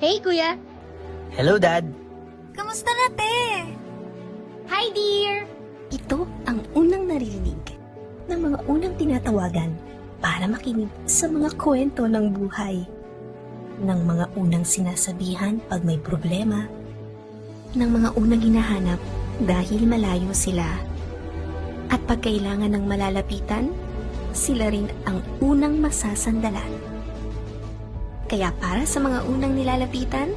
Hey, Kuya! Hello, Dad. Kamusta na, te? Hi, dear! Ito ang unang naririnig ng mga unang tinatawagan para makinig sa mga kwento ng buhay. Ng mga unang sinasabihan pag may problema. Ng mga unang hinahanap dahil malayo sila. At pag kailangan ng malalapitan, sila rin ang unang masasandalan. Kaya para sa mga unang nilalapitan,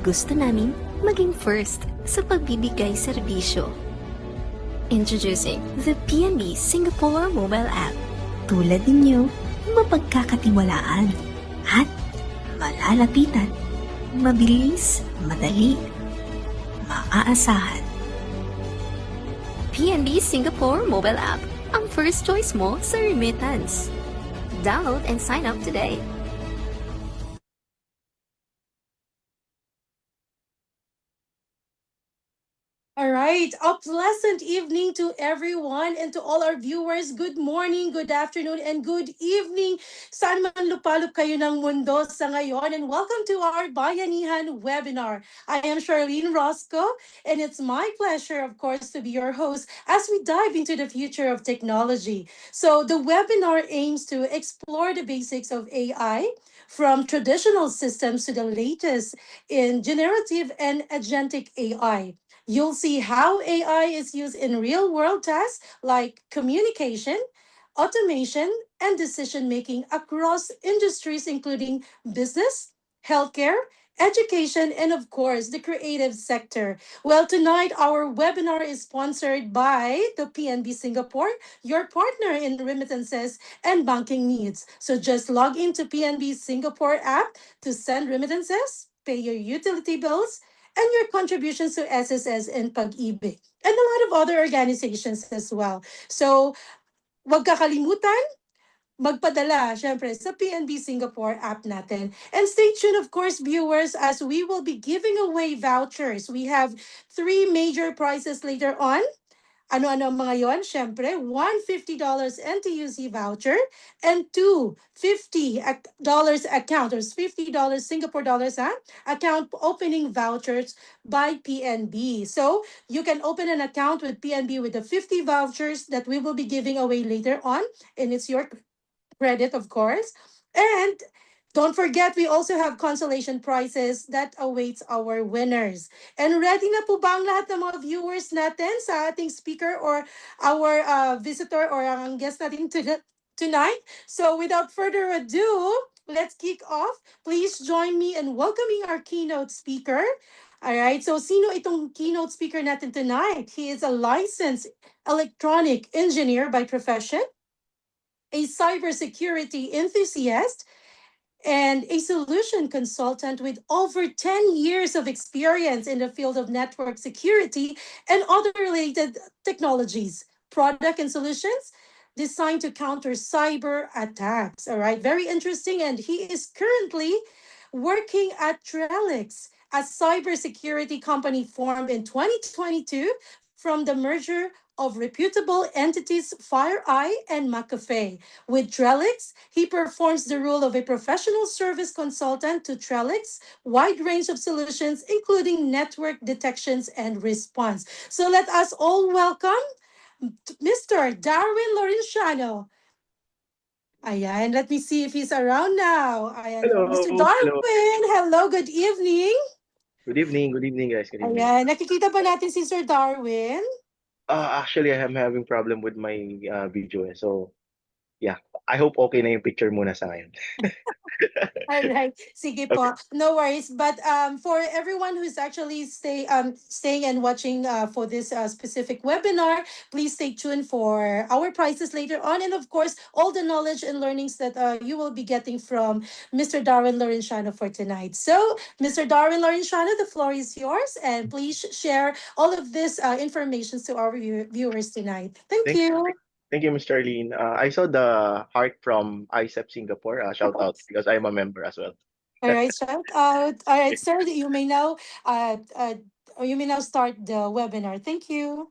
gusto namin maging first sa pagbibigay serbisyo. Introducing the PNB Singapore mobile app. Tulad ninyo, mapagkakatiwalaan at malalapitan. Mabilis, madali, maaasahan. PNB Singapore mobile app, ang first choice mo sa remittance. Download and sign up today. All right. A pleasant evening to everyone and to all our viewers. Good morning, good afternoon, and good evening. Saan man lupalop kayo ng mundo sa ngayon. And welcome to our Bayanihan webinar. I am Charlene Roscoe, and it's my pleasure, of course, to be your host as we dive into the future of technology. So the webinar aims to explore the basics of AI, from traditional systems to the latest in generative and agentic AI. You'll see how AI is used in real world tasks like communication, automation, and decision making across industries, including business, healthcare, education, and of course, the creative sector. Well, tonight our webinar is sponsored by the PNB Singapore, your partner in remittances and banking needs. So just log into PNB Singapore app to send remittances, pay your utility bills, and your contributions to SSS and Pag-ibig, and a lot of other organizations as well. So, wag kakalimutan, magpadala, syempre, sa PNB Singapore app natin. And stay tuned, of course, viewers, as we will be giving away vouchers. We have three major prizes later on. Ano-ano ang mga yon? Siyempre, $150 NTUC voucher and two $50 account or $50 Singapore dollars account opening vouchers by PNB. So you can open an account with PNB with the 50 vouchers that we will be giving away later on, and it's your credit, of course. And don't forget, we also have consolation prizes that awaits our winners. And ready na po ba ang lahat ng mga viewers natin sa ating speaker or our visitor or ang guest natin tonight? So without further ado, let's kick off. Please join me in welcoming our keynote speaker. All right, so sino itong keynote speaker natin tonight? He is a licensed electronic engineer by profession, a cybersecurity enthusiast, and a solution consultant with over 10 years of experience in the field of network security and other related technologies, product and solutions designed to counter cyber attacks. All right, very interesting. And he is currently working at Trellix, a cybersecurity company formed in 2022 from the merger of reputable entities FireEye and McAfee. With Trellix, he performs the role of a professional service consultant to Trellix, wide range of solutions, including network detections and response. So let us all welcome Mr. Darwin Lorenciano. Ayan, let me see if he's around now. Ayan, Mr. Hello, hello. Darwin, hello, good evening. Good evening, guys. Good evening. Ayan, nakikita ba natin si Sir Darwin? Actually, I am having problem with my video. So, yeah. I hope okay na yung picture muna sa ngayon. All right. Sige Okay. po. No worries. But for everyone who's actually staying and watching for this specific webinar, please stay tuned for our prizes later on. And of course, all the knowledge and learnings that you will be getting from Mr. Darwin Lorenciano for tonight. So, Mr. Darwin Lorenciano, the floor is yours. And please share all of this information to our viewers tonight. Thank Thank, you. thank you, Mr. Arlene. I saw the heart from ICEP Singapore. Shout out because I'm a member as well. All right, shout out. All right, sir, you may now start the webinar. Thank you.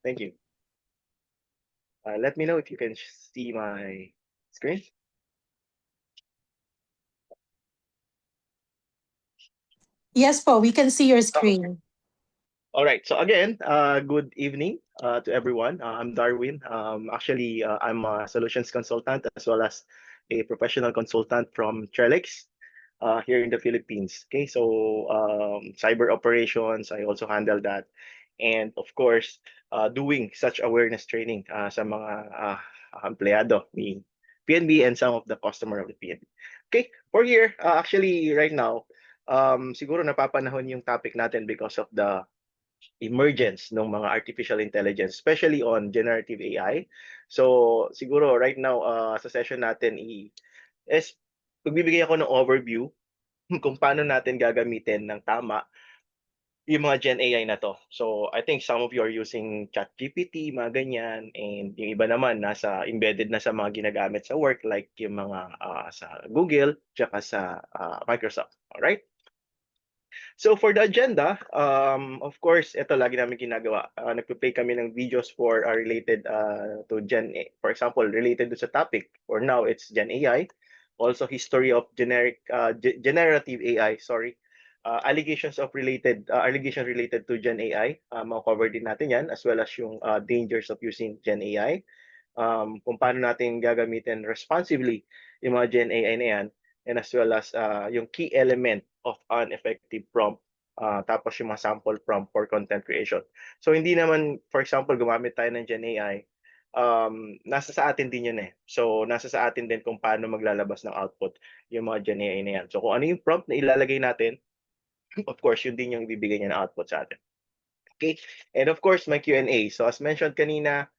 Thank you. Let me know if you can see my screen. Yes po, we can see your Oh, screen. all right. So again, good evening to everyone. I'm Darwin. Actually, I'm a solutions consultant as well as a professional consultant from Trellix here in the Philippines. Okay, so cyber operations, I also handle that, and of course, doing such awareness training sa mga empleyado ni PNB and some of the customer of the PNB. Okay, for here, actually right now, siguro napapanahon yung topic natin because of the emergence ng mga artificial intelligence, especially on generative AI. So siguro right now sa session natin is magbibigay ako ng overview kung paano natin gagamitin ng tama yung mga Gen AI na to. So I think some of you are using ChatGPT, mga ganyan, and yung iba naman nasa embedded na sa mga ginagamit sa work like yung mga sa Google tsaka sa Microsoft. All right? So for the agenda, of course, ito lagi namin ginagawa. Nagpe-play kami ng videos for related to Gen A. For example, related to sa topic. For now, it's Gen AI. Also, history of generative AI, sorry. Allegations related to Gen AI. Cover din natin yan, as well as yung dangers of using Gen AI. Kung paano natin gagamitin responsibly yung mga Gen AI na yan, and as well as yung key element of an effective prompt, tapos yung mga sample prompt for content creation. So hindi naman, for example, gumamit tayo ng Gen AI, nasa sa atin din yun eh. So nasa sa atin din kung paano maglalabas ng output yung mga Gen AI na yan. So kung ano yung prompt na ilalagay natin, of course, yun din yung bibigay niya ng output sa atin. Okay? And of course, my Q&A. So as mentioned kanina,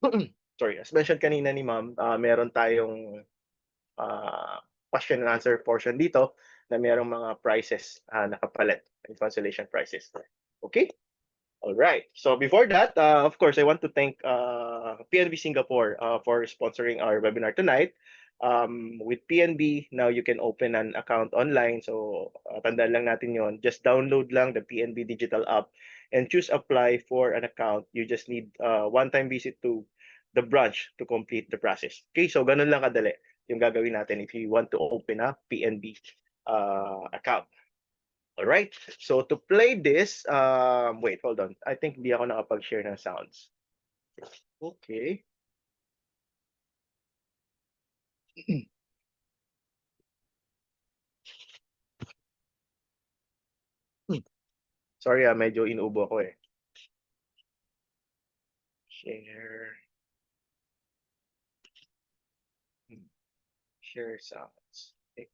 as mentioned kanina ni Ma'am, meron tayong question and answer portion dito na merong mga prices nakapalit, cancellation prices. Okay? All right. So before that, of course, I want to thank PNB Singapore for sponsoring our webinar tonight. With PNB, now you can open an account online. So tandaan lang natin yon. Just download lang the PNB digital app and choose apply for an account. You just need one-time visit to the branch to complete the process. Okay, so ganun lang kadali yung gagawin natin if you want to open a PNB account. All right. So to play this, wait, hold on. I think di ako nakapag-share ng sounds. Okay. Sorry, medyo inuubo ako eh. Share. Share sounds. Okay.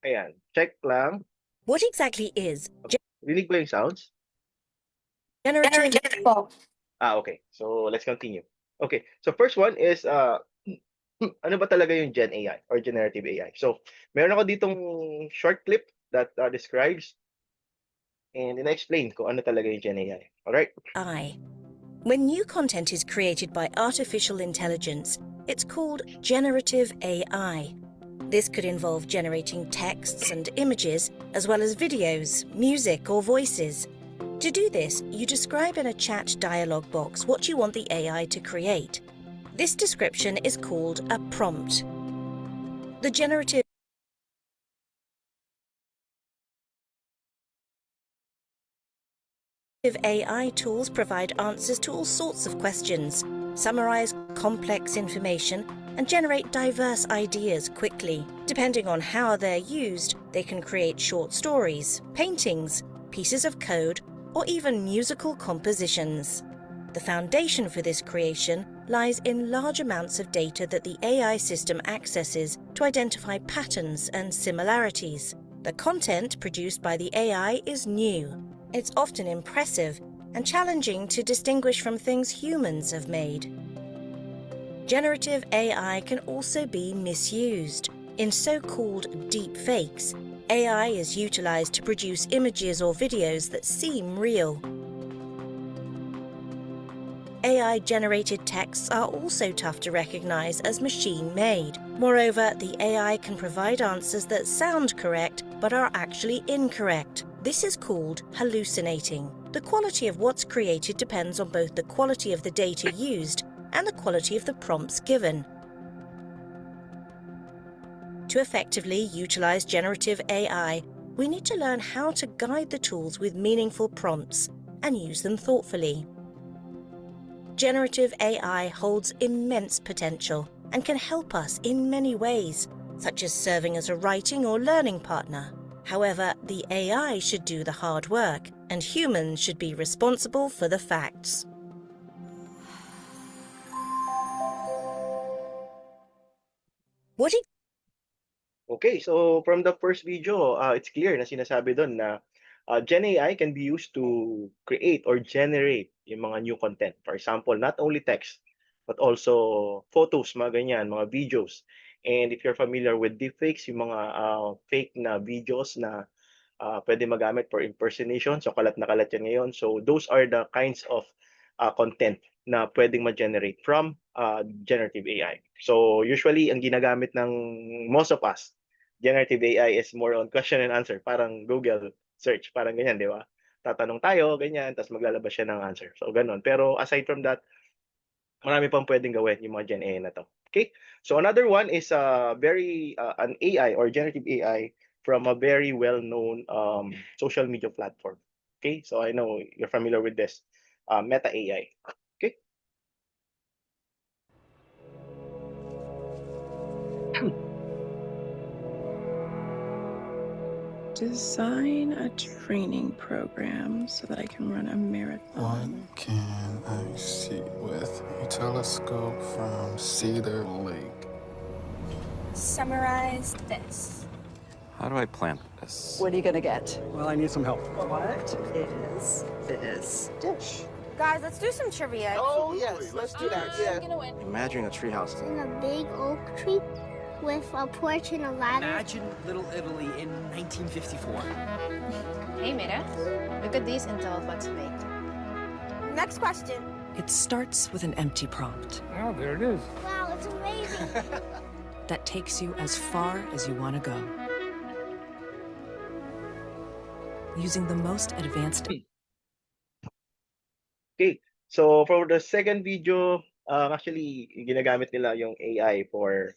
Ayan. Check lang. What exactly is Rinig ba yung sounds? generative? Okay. So let's continue. Okay. So first one is ano ba talaga yung Gen AI or generative AI? So meron ako ditong short clip that describes and ina-explain kung ano talaga yung Gen AI. All right? When new content is created by artificial intelligence, it's called generative AI. This could involve generating texts and images, as well as videos, music, or voices. To do this, you describe in a chat dialog box what you want the AI to create. This description is called a prompt. The generative AI tools provide answers to all sorts of questions, summarize complex information, and generate diverse ideas quickly. Depending on how they're used, they can create short stories, paintings, pieces of code, or even musical compositions. The foundation for this creation lies in large amounts of data that the AI system accesses to identify patterns and similarities. The content produced by the AI is new. It's often impressive and challenging to distinguish from things humans have made. Generative AI can also be misused. In so-called deep fakes, AI is utilized to produce images or videos that seem real. AI-generated texts are also tough to recognize as machine-made. Moreover, the AI can provide answers that sound correct but are actually incorrect. This is called hallucinating. The quality of what's created depends on both the quality of the data used and the quality of the prompts given. To effectively utilize generative AI, we need to learn how to guide the tools with meaningful prompts and use them thoughtfully. Generative AI holds immense potential and can help us in many ways, such as serving as a writing or learning partner. However, the AI should do the hard work, and humans should be responsible for the facts. What do Okay, so from the first video, it's clear na sinasabi doon na Gen AI can be used to create or generate yung mga new content. For example, not only text, but also photos, mga ganyan, mga videos. And if you're familiar with deepfakes, yung mga fake na videos na pwede magamit for impersonation, so kalat na kalat yan ngayon. So those are the kinds of content na pwedeng ma-generate from generative AI. So usually, ang ginagamit ng most of us, generative AI is more on question and answer, parang Google search, parang ganyan, di ba? Tatanong tayo, ganyan, tapos maglalabas siya ng answer. So, ganun. Pero aside from that, marami pang pwedeng gawin yung mga Gen AI na to. Okay? So, another one is an AI or generative AI from a very well-known social media platform. Okay? So, I know you're familiar with this, Meta AI. Okay? Design a training program so that I can run a marathon. What can I see with a telescope from Cedar Lake? Summarize this. How do I plant this? What are you gonna get? Well, I need some help. What is this dish? Guys, let's do some trivia. Oh, yes, let's do that. I'm gonna win. Imagining a treehouse. In a big oak tree with a porch and a ladder. Imagine Little Italy in 1954. Hey, Mira. Look at these and tell us what to make. Next question. It starts with an empty prompt Oh, there it is. Wow, it's amazing. that takes you as far as you want to go. Using the most advanced Okay. So, for the second video, actually, ginagamit nila yung AI for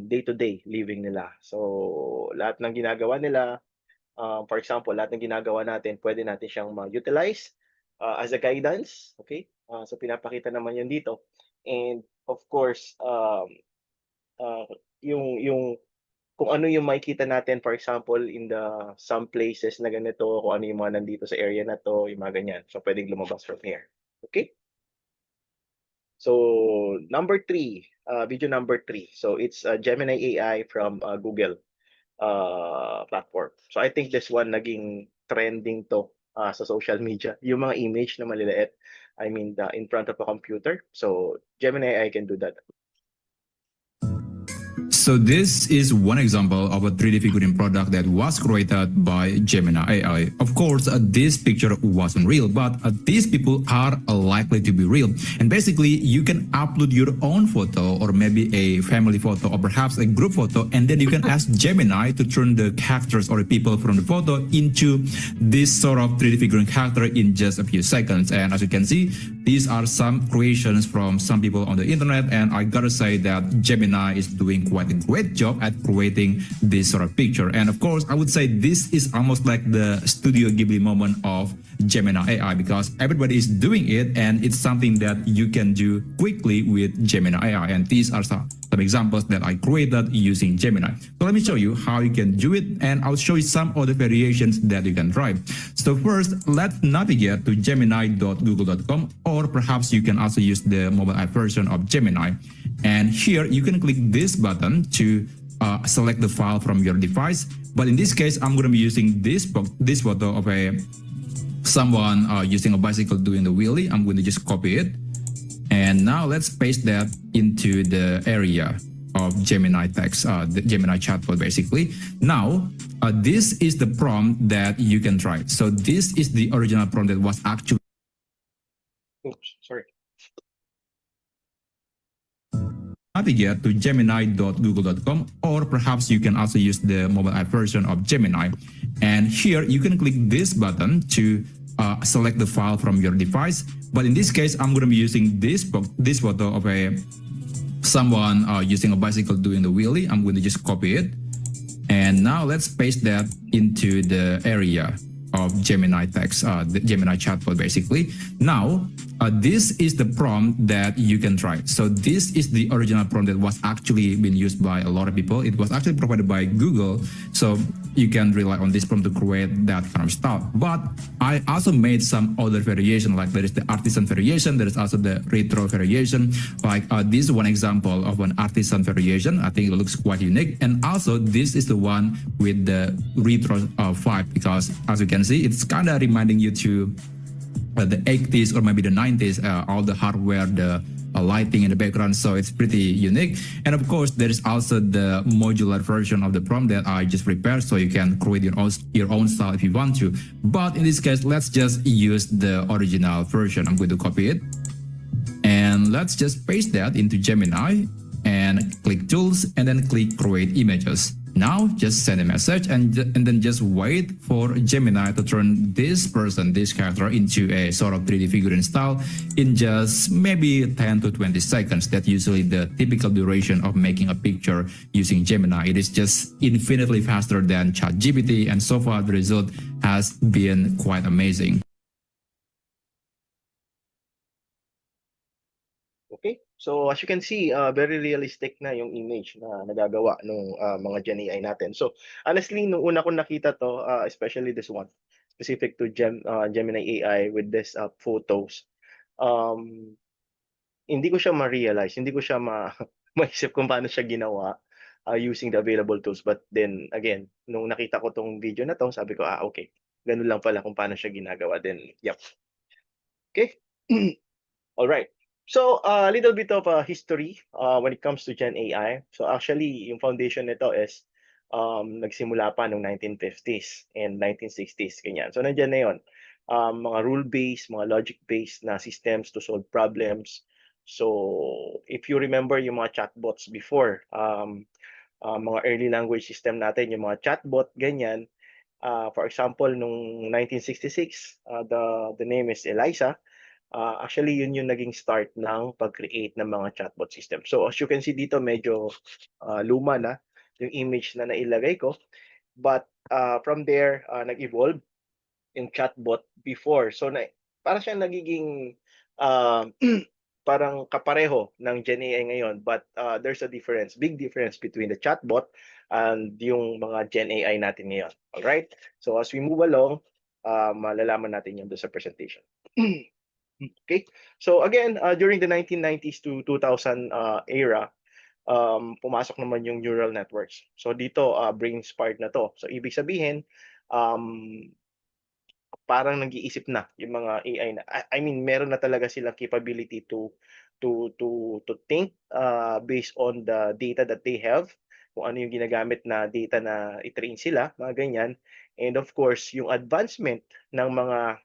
day-to-day living nila. So, lahat ng ginagawa nila, for example, lahat ng ginagawa natin, pwede natin siyang ma-utilize as a guidance. Okay? So, pinapakita naman yun dito. And, of course, yung kung ano yung makikita natin, for example, in the some places na ganito, kung ano yung mga nandito sa area na to, yung mga ganyan. So, pwedeng lumabas from here. Okay? So, number 3, video number 3. So, it's Gemini AI from Google platform. So, I think this one naging trending to sa social media. Yung mga image na maliliit, I mean, in front of a computer. So, Gemini AI can do that. So this is one example of a 3D figurine product that was created by Gemini AI. Of course, this picture wasn't real, but these people are likely to be real. And basically, you can upload your own photo or maybe a family photo or perhaps a group photo, and then you can ask Gemini to turn the characters or the people from the photo into this sort of 3D figurine character in just a few seconds. And as you can see, these are some creations from some people on the internet, and I gotta say that Gemini is doing quite a great job at creating this sort of picture. And of course, I would say this is almost like the Studio Ghibli moment of Gemini AI, because everybody is doing it and it's something that you can do quickly with Gemini AI. And these are some examples that I created using Gemini. So let me show you how you can do it, and I'll show you some other variations that you can try. So first, let's navigate to gemini.google.com, or perhaps you can also use the mobile app version of Gemini. And here you can click this button to select the file from your device. But in this case, I'm going to be using this photo of someone using a bicycle doing the wheelie. I'm going to just copy it. And now let's paste that into the area of Gemini text, the Gemini chatbot basically. Now, this is the prompt that you can try. So this is the original prompt that was actually... Oops, sorry. Navigate to gemini.google.com, or perhaps you can also use the mobile app version of Gemini. And here you can click this button to select the file from your device. But in this case, I'm going to be using this photo of someone using a bicycle doing the wheelie. I'm going to just copy it. And now let's paste that into the area of Gemini text, the Gemini chatbot basically. Now, this is the prompt that you can try. So this is the original prompt that was actually been used by a lot of people. It was actually provided by Google. So you can rely on this prompt to create that kind of stuff. But I also made some other variation, like there is the artisan variation, there is also the retro variation. Like this is one example of an artisan variation. I think it looks quite unique. And also this is the one with the retro vibe, because as you can see, it's kind of reminding you to the 80s or maybe the 90s, all the hardware, the lighting in the background, so it's pretty unique. And of course, there is also the modular version of the prompt that I just prepared, so you can create your own style if you want to. But in this case, let's just use the original version. I'm going to copy it, and let's just paste that into Gemini, and click Tools, and then click Create Images. Now, just send a message and then just wait for Gemini to turn this person, this character, into a sort of 3D figurine style in just maybe 10 to 20 seconds. That's usually the typical duration of making a picture using Gemini. It is just infinitely faster than ChatGPT, and so far the result has been quite amazing. Okay, so as you can see, very realistic na yung image na nagagawa ng mga Gen AI natin. So honestly, nung una ko nakita to, especially this one, specific to Gemini AI with this photos, hindi ko siya ma-realize, hindi ko siya maisip kung paano siya ginawa using the available tools. But then again, nung nakita ko tong video na to, sabi ko, okay, ganun lang pala kung paano siya ginagawa. Then, yep. Okay. All right. So a little bit of a history when it comes to Gen AI. So actually, yung foundation nito is nagsimula pa noong 1950s and 1960s, ganyan. So nandiyan na yun. Mga rule-based, mga logic-based na systems to solve problems. So if you remember yung mga chatbots before, mga early language system natin, yung mga chatbot, ganyan. For example, nung 1966, the name is Eliza. Actually, yun yung naging start ng pag-create ng mga chatbot system. So as you can see dito, medyo luma na yung image na nailagay ko. But from there, nag-evolve yung chatbot before. So parang siya nagiging parang kapareho ng Gen AI ngayon. But there's a difference, big difference between the chatbot and yung mga Gen AI natin ngayon. Alright? So as we move along, malalaman natin yun doon sa presentation. Okay, so again, during the 1990s to 2000 era, pumasok naman yung neural networks. So dito, brain spark na to. So ibig sabihin, parang nag-iisip na yung mga AI na. I mean, meron na talaga silang capability to think based on the data that they have, kung ano yung ginagamit na data na i-train sila, mga ganyan. And of course, yung advancement ng mga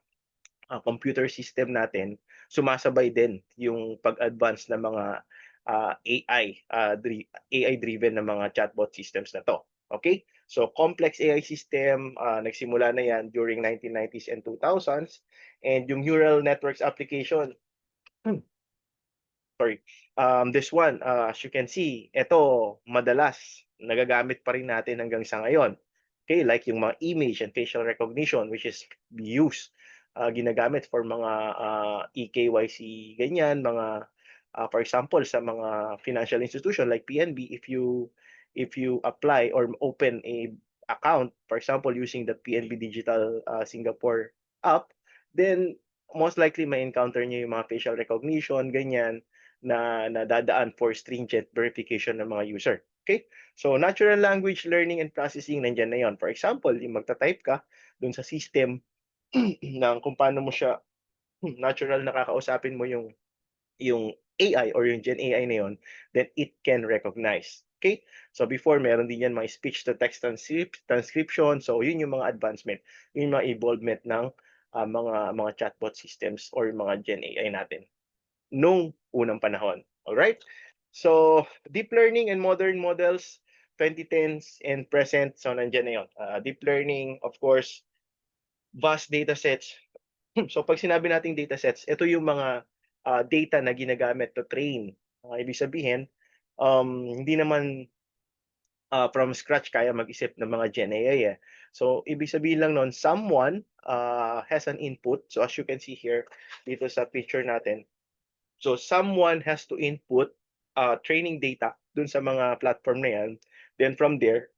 computer system natin, sumasabay din yung pag-advance ng mga AI-driven na mga chatbot systems na to. Okay? So complex AI system, nagsimula na yan during 1990s and 2000s. And yung neural networks application, this one, as you can see, ito madalas nagagamit pa rin natin hanggang sa ngayon. Okay, like yung mga image and facial recognition, which is used, ginagamit for mga eKYC, ganyan, mga for example sa mga financial institution like PNB, if you apply or open a account, for example using the PNB Digital Singapore app, then most likely may encounter niyo yung mga facial recognition, ganyan, na dadaan for stringent verification ng mga user. Okay? So natural language learning and processing, nandiyan na yon. For example, yung magta-type ka dun sa system ng kung paano mo siya natural nakakausapin mo yung AI or yung Gen AI na yon, then it can recognize. Okay? So before, meron din yan mga speech-to-text transcription. So yun yung mga advancement, yun yung mga evolvement ng mga chatbot systems or mga Gen AI natin nung unang panahon. Alright? So deep learning and modern models, 2010s and present, so nandiyan na yun. Deep learning, of course, vast data sets. So pag sinabi nating data sets, ito yung mga data na ginagamit to train. Ibig sabihin, hindi naman from scratch kaya mag-isip ng mga Gen AI eh. So, ibig sabihin lang nun, someone has an input. So, as you can see here, dito sa picture natin. So, someone has to input training data dun sa mga platform na yan. Then from there,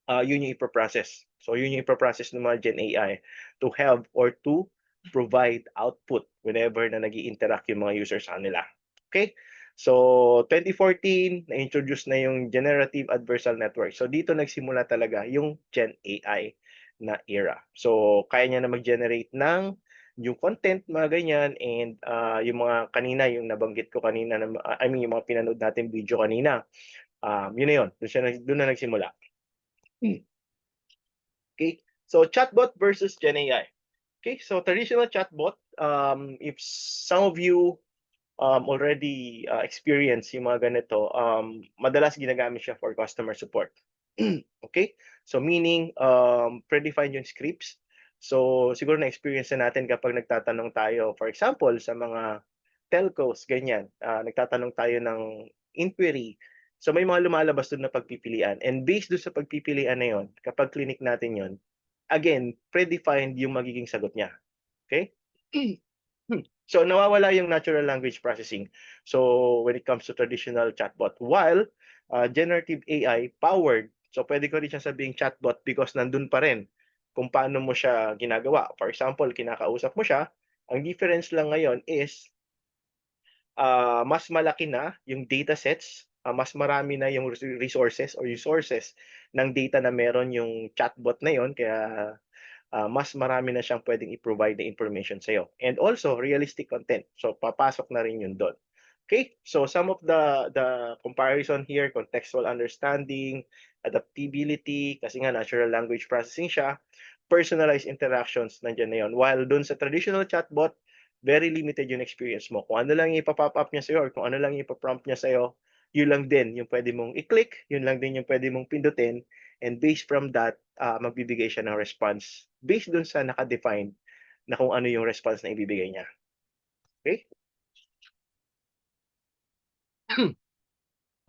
yun yung ipaprocess. So, yun yung ipaprocess ng mga Gen AI to have or to provide output whenever na nag-i-interact yung mga users sa kanila. Okay? So, 2014, na-introduce na yung Generative Adversarial Network. So, dito nagsimula talaga yung Gen AI na era. So, kaya niya na mag-generate ng yung content, mga ganyan, and yung mga kanina, yung nabanggit ko kanina, I mean, yung mga pinanood natin video kanina, yun na yun. Doon na nagsimula. Okay, so chatbot versus Gen AI. Okay, so traditional chatbot, if some of you already experience yung mga ganito, madalas ginagamit siya for customer support. Okay, so meaning predefined yung scripts. So siguro na-experience na natin kapag nagtatanong tayo, for example, sa mga telcos, ganyan, nagtatanong tayo ng inquiry. So may mga lumalabas doon na pagpipilian. And based doon sa pagpipilian na yon, kapag clinic natin yon, again, predefined yung magiging sagot niya. Okay? So nawawala yung natural language processing. So when it comes to traditional chatbot, while generative AI powered, so pwede ko rin siya sabing chatbot because nandun pa rin kung paano mo siya ginagawa. For example, kinakausap mo siya, ang difference lang ngayon is mas malaki na yung data sets, mas marami na yung resources or sources ng data na meron yung chatbot na yon, kaya mas marami na siyang pwedeng i-provide na information sa'yo. And also, realistic content. So, papasok na rin yun doon. Okay? So, some of the comparison here, contextual understanding, adaptability, kasi nga natural language processing siya, personalized interactions, nandiyan na yun. While doon sa traditional chatbot, very limited yung experience mo. Kung ano lang yung ipapop up niya sa'yo or kung ano lang yung ipaprompt niya sa'yo, yun lang din yung pwede mong i-click, yun lang din yung pwede mong pindutin, and based from that, magbibigay siya ng response based dun sa naka-define na kung ano yung response na ibibigay niya. Okay?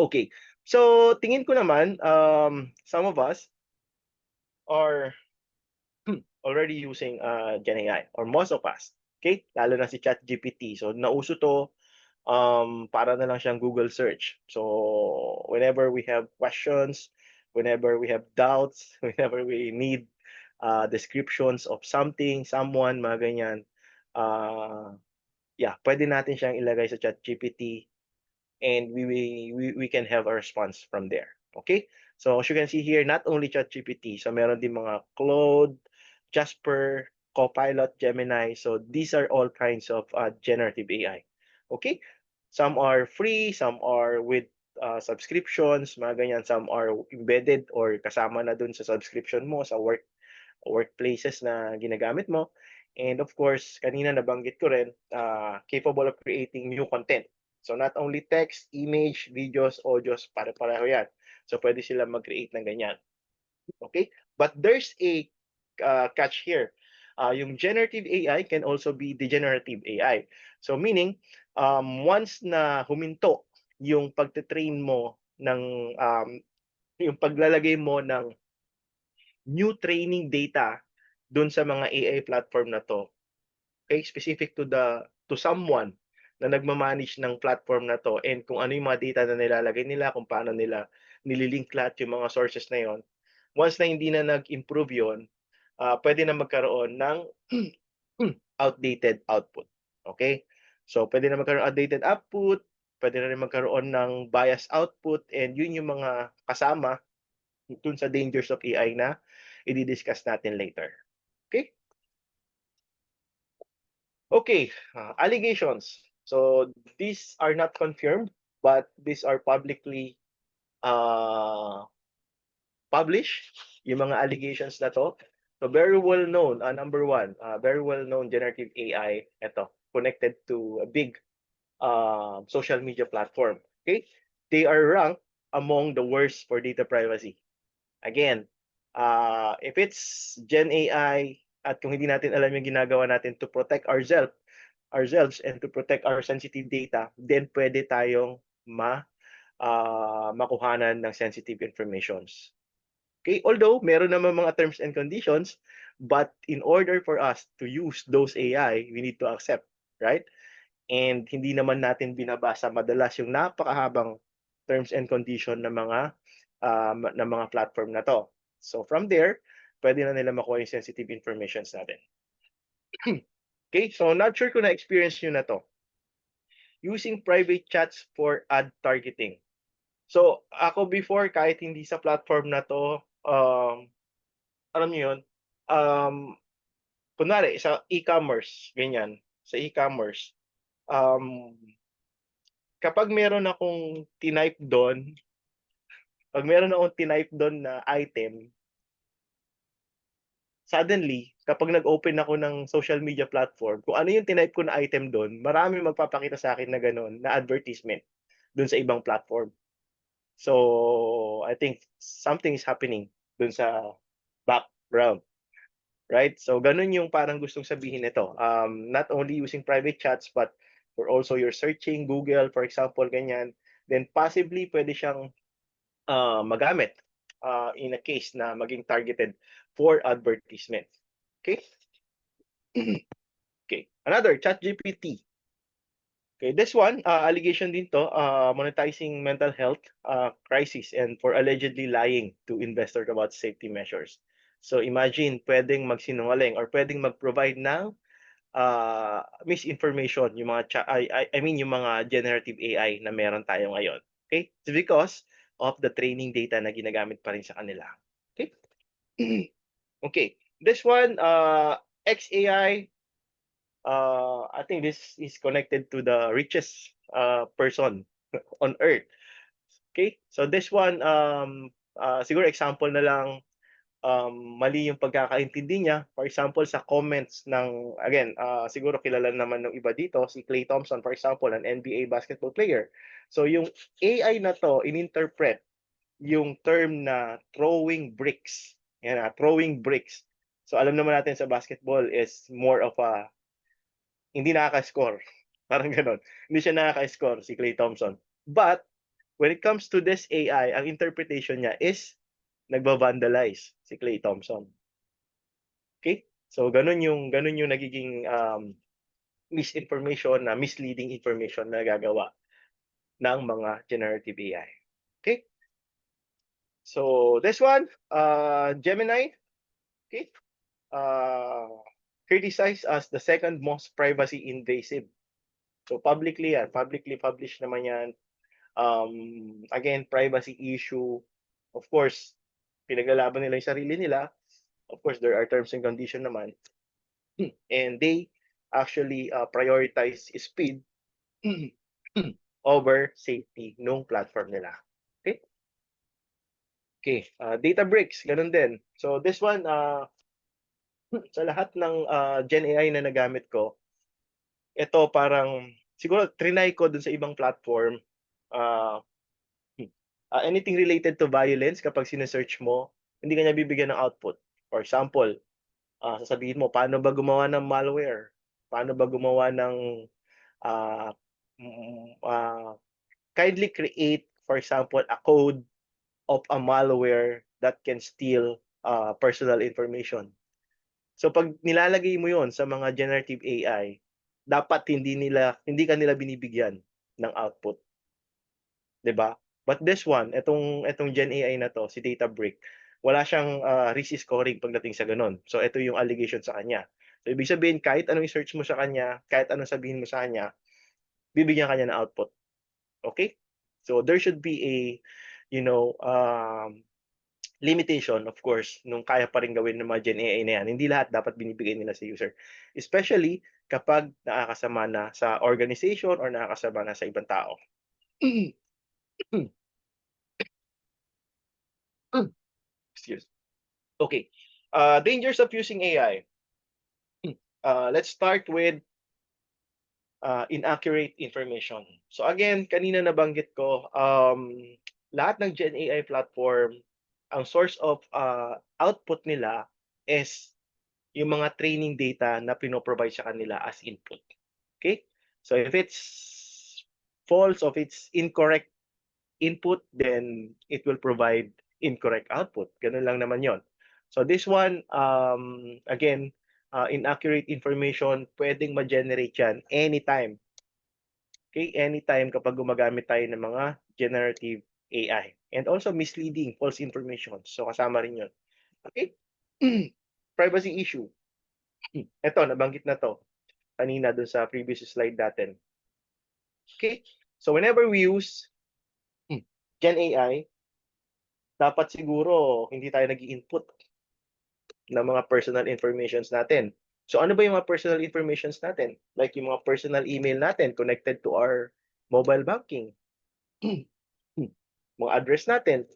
Okay. So, tingin ko naman, some of us are already using Gen AI, or most of us. Okay? Lalo na si ChatGPT. So, nauso to, para na lang siyang Google search. So, whenever we have questions, whenever we have doubts, whenever we need descriptions of something, someone, mga ganyan, yeah, pwede natin siyang ilagay sa ChatGPT and we can have a response from there. Okay? So as you can see here, not only ChatGPT, so meron din mga Claude, Jasper, Copilot, Gemini. So these are all kinds of generative AI. Okay? Some are free, some are with subscriptions, mga ganyan. Some are embedded or kasama na dun sa subscription mo sa workplaces na ginagamit mo. And of course, kanina nabanggit ko rin, capable of creating new content. So not only text, image, videos, audios, pare-pareho yan. So pwede sila mag-create ng ganyan. Okay? But there's a catch here. Yung generative AI can also be degenerative AI. So meaning, once na huminto yung pagtitrain mo ng, yung paglalagay mo ng new training data dun sa mga AI platform na to, okay, specific to someone na nagmamanage ng platform na to, and kung ano yung mga data na nilalagay nila, kung paano nila nililink lahat yung mga sources na yon. Once na hindi na nag-improve yon, pwede na magkaroon ng outdated output. Okay? So, pwede na magkaroon outdated output, pwede na rin magkaroon ng biased output, and yun yung mga kasama dun sa dangers of AI na i-discuss natin later. Okay? Okay, allegations. So these are not confirmed, but these are publicly published, yung mga allegations na to. So very well known, number one, very well known generative AI, ito, connected to a big social media platform. Okay? They are ranked among the worst for data privacy. Again, if it's Gen AI at kung hindi natin alam yung ginagawa natin to protect ourselves and to protect our sensitive data, then pwede tayong makuhanan ng sensitive informations. Okay, although meron naman mga terms and conditions, but in order for us to use those AI, we need to accept, right? And hindi naman natin binabasa madalas yung napakahabang terms and condition ng mga platform na to. So from there, pwede na nila makuha yung sensitive informations natin. Okay, so not sure kung na-experience nyo na to. Using private chats for ad targeting. So ako before, kahit hindi sa platform na to, alam niyo yun, kunwari sa e-commerce, ganyan, sa e-commerce, kapag meron akong tinype doon, pag meron akong tinype doon na item, suddenly, kapag nag-open ako ng social media platform, kung ano yung tinype ko na item doon, marami magpapakita sa akin na gano'n, na advertisement doon sa ibang platform. So, I think something is happening doon sa background. Right? So, ganun yung parang gustong sabihin nito. Not only using private chats, but for also your searching, Google, for example, ganyan. Then possibly, pwede siyang magamit in a case na maging targeted for advertisement. Okay? Okay. Another, ChatGPT. Okay, this one, allegation din to, monetizing mental health crisis and for allegedly lying to investors about safety measures. So imagine, pwedeng magsinungaling or pwedeng mag-provide ng misinformation yung mga I mean yung mga generative AI na meron tayo ngayon. Okay? It's because of the training data na ginagamit pa rin sa kanila. Okay? Okay. This one, XAI, I think this is connected to the richest person on earth. Okay? So this one, siguro example na lang, mali yung pagkakaintindi niya. For example, sa comments ng, again, siguro kilala naman ng iba dito, si Klay Thompson, for example, an NBA basketball player. So yung AI na to, ininterpret yung term na throwing bricks. Yan na, throwing bricks. So alam naman natin sa basketball is more of a, hindi nakaka-score. Parang ganon. Hindi siya nakaka-score, si Klay Thompson. But, when it comes to this AI, ang interpretation niya is nagba-vandalize si Klay Thompson. Okay? So ganun yung nagiging misinformation na misleading information na gagawa ng mga generative AI. Okay? So this one, Gemini, okay? Criticized as the second most privacy invasive. So publicly published naman yan. Again, privacy issue. Of course, pinaglalaban nila yung sarili nila. Of course, there are terms and conditions naman. And they actually prioritize speed over safety nung platform nila. Okay? Okay, Databricks, ganun din. So this one, sa lahat ng Gen AI na nagamit ko, ito parang, siguro trinay ko dun sa ibang platform, anything related to violence, kapag sinesearch mo, hindi ka niya bibigyan ng output. For example, sasabihin mo, paano ba gumawa ng malware? Paano ba gumawa ng kindly create, for example, a code of a malware that can steal personal information. So pag nilalagay mo yon sa mga generative AI, dapat hindi ka nila binibigyan ng output. 'Di ba? But this one, etong Gen AI na to, si Databrick, wala siyang risk scoring pagdating sa ganun. So ito yung allegation sa kanya. So ibig sabihin, kahit anong i-search mo sa kanya, kahit anong sabihin mo sa kanya, bibigyan ka niya ng output. Okay? So there should be a, limitation, of course, nung kaya pa rin gawin ng mga Gen AI na yan. Hindi lahat dapat binibigay nila sa user. Especially kapag nakakasama na sa organization or nakakasama na sa ibang tao. Excuse. Okay. Dangers of using AI. Let's start with inaccurate information. So again, kanina nabanggit ko, lahat ng Gen AI platform, ang source of output nila is yung mga training data na pinoprovide sa kanila as input. Okay? So if it's false, if it's incorrect input, then it will provide incorrect output. Ganun lang naman yon. So this one, again, inaccurate information, pwedeng ma-generate yan anytime. Okay, anytime kapag gumagamit tayo ng mga generative AI. And also misleading, false information. So kasama rin yun. Okay? Privacy issue. Ito, nabanggit na to kanina dun sa previous slide natin. Okay? So whenever we use Gen AI, dapat siguro hindi tayo nag-i-input ng mga personal informations natin. So ano ba yung mga personal informations natin? Like yung mga personal email natin connected to our mobile banking. Mga address natin,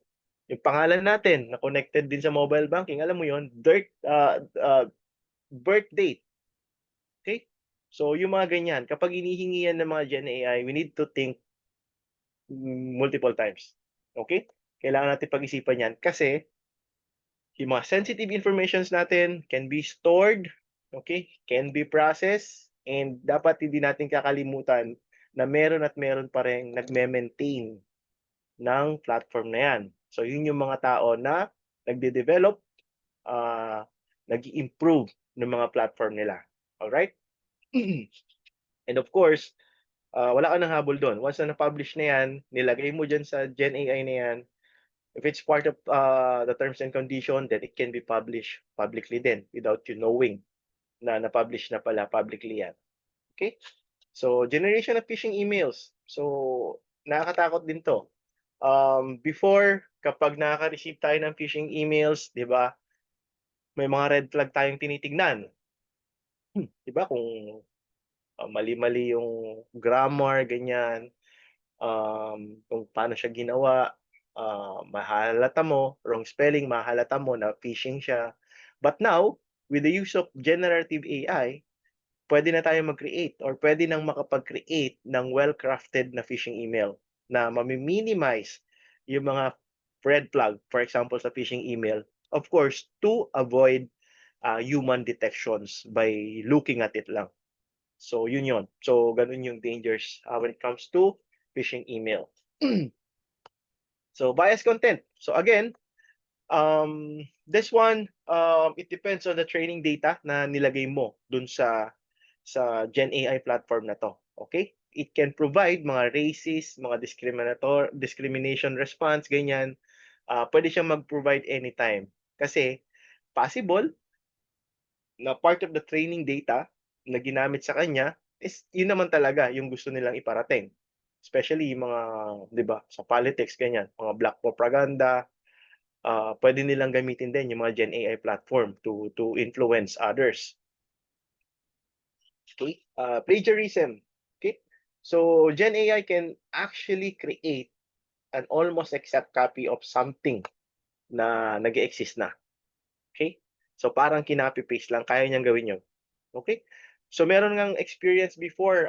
yung pangalan natin na connected din sa mobile banking. Alam mo yon, birth date. Okay? So yung mga ganyan, kapag inihingi yan ng mga Gen AI, we need to think multiple times. Okay? Kailangan natin pag-isipan yan kasi yung mga sensitive informations natin can be stored, okay? Can be processed, and dapat hindi natin kakalimutan na meron at meron pa rin nagme-maintain ng platform na yan. So yun yung mga tao na nagde-develop, nag-i-improve ng mga platform nila. Alright? And of course, wala ka nang habol doon. Once na na-publish na yan, nilagay mo dyan sa Gen AI na yan, if it's part of the terms and condition, then it can be published publicly then without you knowing na na-publish na pala publicly yan. Okay? So, generation of phishing emails. So, nakakatakot din to. Before, kapag nakaka-receive tayo ng phishing emails, di ba, may mga red flag tayong tinitignan. Di ba, kung mali-mali yung grammar, ganyan, kung paano siya ginawa, mahalata mo, wrong spelling, mahalata mo na phishing siya. But now, with the use of generative AI, pwede na tayo mag-create or pwede nang makapag-create ng well-crafted na phishing email na mami-minimize yung mga red flag, for example, sa phishing email. Of course, to avoid human detections by looking at it lang. So, yun yun. So, ganun yung dangers when it comes to phishing email. So, bias content. So, again, this one, it depends on the training data na nilagay mo dun sa Gen AI platform na to. Okay? It can provide mga racist, mga discrimination response, ganyan. Pwede siyang mag-provide anytime. Kasi, possible na part of the training data na ginamit sa kanya is yun naman talaga yung gusto nilang iparating. Especially yung mga, di ba, sa politics, ganyan, mga black propaganda, pwede nilang gamitin din yung mga Gen AI platform to influence others. Okay? Plagiarism. Okay? So, Gen AI can actually create an almost exact copy of something na nag-exist na. Okay? So, parang kinopy-paste lang. Kaya niyang gawin yun. Okay? So, meron ngang experience before,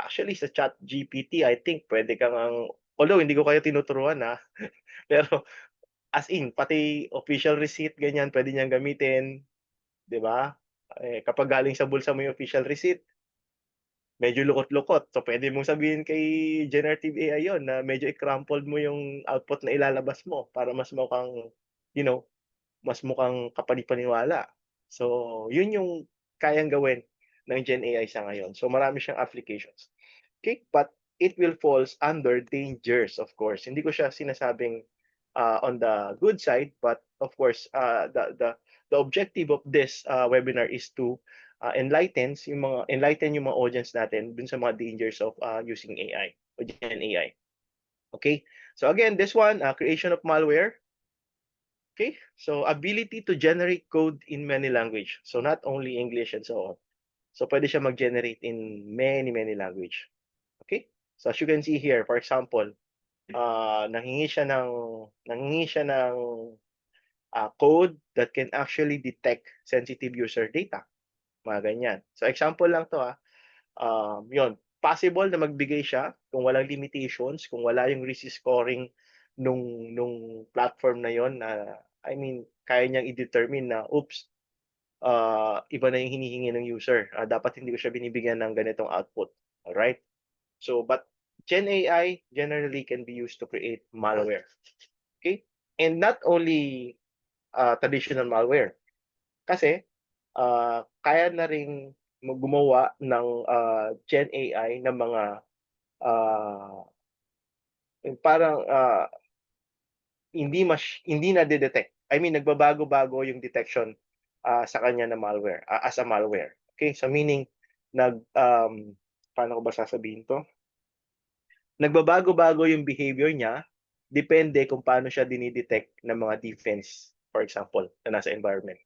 actually sa ChatGPT, I think pwede kang although hindi ko kayo tinuturuan pero as in, pati official receipt, ganyan, pwede niyang gamitin. 'Di ba? Kapag galing sa bulsa mo yung official receipt, medyo lukot-lukot. So, pwede mong sabihin kay generative AI yon na medyo i-crumpled mo yung output na ilalabas mo para mas mukhang, mas mukhang kapanipaniwala. So, yun yung kayang gawin ng Gen AI sa ngayon. So, marami siyang applications. Okay? But it will falls under dangers, of course. Hindi ko siya sinasabing on the good side, but of course, the objective of this webinar is to enlighten yung mga audience natin dun sa mga dangers of using AI o Gen AI. Okay? So again, this one, creation of malware. Okay? So ability to generate code in many language. So not only English and so on. So pwede siya mag-generate in many language. Okay? So as you can see here, for example, nanghingi siya ng code that can actually detect sensitive user data. Mga ganyan. So example lang to yun. Possible na magbigay siya kung walang limitations, kung wala yung risk scoring nung platform na yon na I mean, kaya niyang i-determine na oops, iba na yung hinihingi ng user. Dapat hindi ko siya binibigyan ng ganitong output. Alright? So, but Gen AI generally can be used to create malware. Okay? And not only traditional malware. Kasi kaya na ring gumawa ng Gen AI ng mga parang hindi na detect. I mean nagbabago-bago yung detection sa kanya na malware as a malware. Okay? So meaning paano ko ba sasabihin 'to? Nagbabago-bago yung behavior niya depende kung paano siya dinidetect ng mga defense, for example, na nasa environment.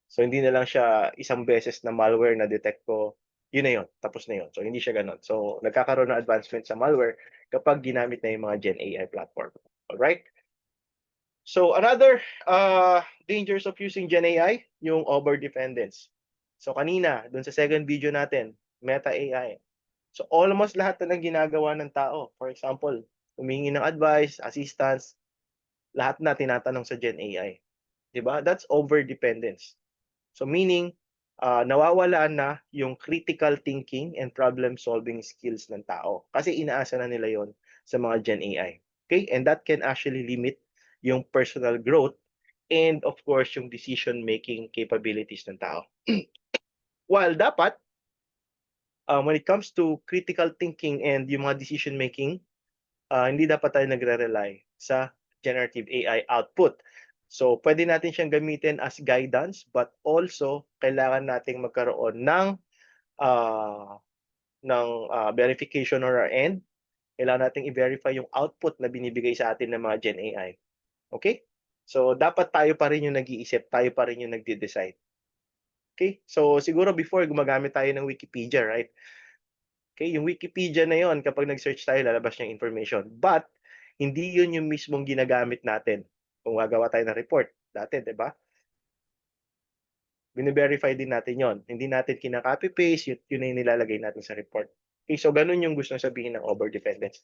So hindi na lang siya isang beses na malware na detect ko, yun na yun, tapos na yun. So hindi siya gano'n. So nagkakaroon ng advancement sa malware kapag ginamit na yung mga Gen AI platform. Alright? So another dangers of using Gen AI, yung over-dependence. So kanina, dun sa second video natin, Meta AI. So almost lahat na ng ginagawa ng tao. For example, humingi ng advice, assistance, lahat na tinatanong sa Gen AI. 'Di ba? That's over-dependence. So meaning, nawawala na yung critical thinking and problem-solving skills ng tao. Kasi inaasa na nila yon sa mga Gen AI. Okay? And that can actually limit yung personal growth and of course yung decision-making capabilities ng tao. While dapat, when it comes to critical thinking and yung mga decision-making, hindi dapat tayo nagre-rely sa generative AI output. So, pwede natin siyang gamitin as guidance, but also kailangan nating magkaroon ng verification on our end. Kailangan nating i-verify yung output na binibigay sa atin ng mga Gen AI. Okay? So, dapat tayo pa rin yung nag-iisip, tayo pa rin yung nagde-decide. Okay? So, siguro before gumagamit tayo ng Wikipedia, right? Okay, yung Wikipedia na yon kapag nag-search tayo, lalabas yung information. But, hindi yun yung mismong ginagamit natin kung gagawa tayo ng report. Dati, di ba? Bine-verify din natin yon. Hindi natin kinaka-copy-paste, yun na yung nilalagay natin sa report. Okay, so ganun yung gusto sabihin ng over-dependence.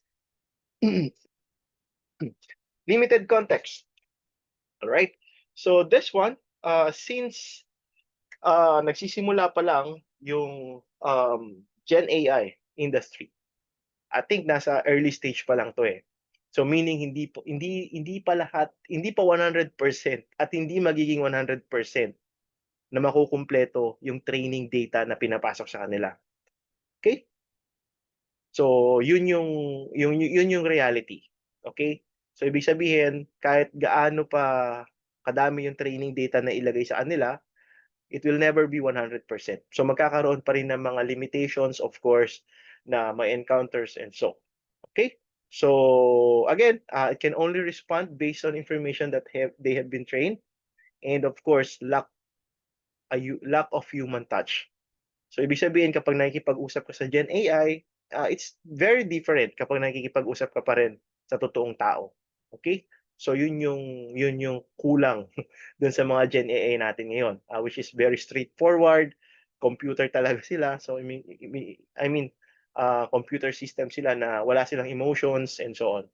Limited context. Alright? So, this one, since nagsisimula pa lang yung Gen AI industry. I think nasa early stage pa lang 'to eh. So meaning hindi pa 100% at hindi magiging 100% na makukumpleto yung training data na pinapasok sa kanila. Okay? So yun yung reality. Okay? So ibig sabihin kahit gaano pa kadami yung training data na ilagay sa kanila, it will never be 100%. So magkakaroon pa rin ng mga limitations, of course, na may encounters and so. Okay? So again, it can only respond based on information that they have been trained, and of course, lack of human touch. So ibig sabihin kapag nakikipag-usap ka sa Gen AI, it's very different kapag nakikipag-usap ka pa rin sa totoong tao. Okay? So yun yung kulang dun sa mga Gen AI natin ngayon, which is very straightforward, computer talaga sila. So I mean computer system sila na wala silang emotions and so on.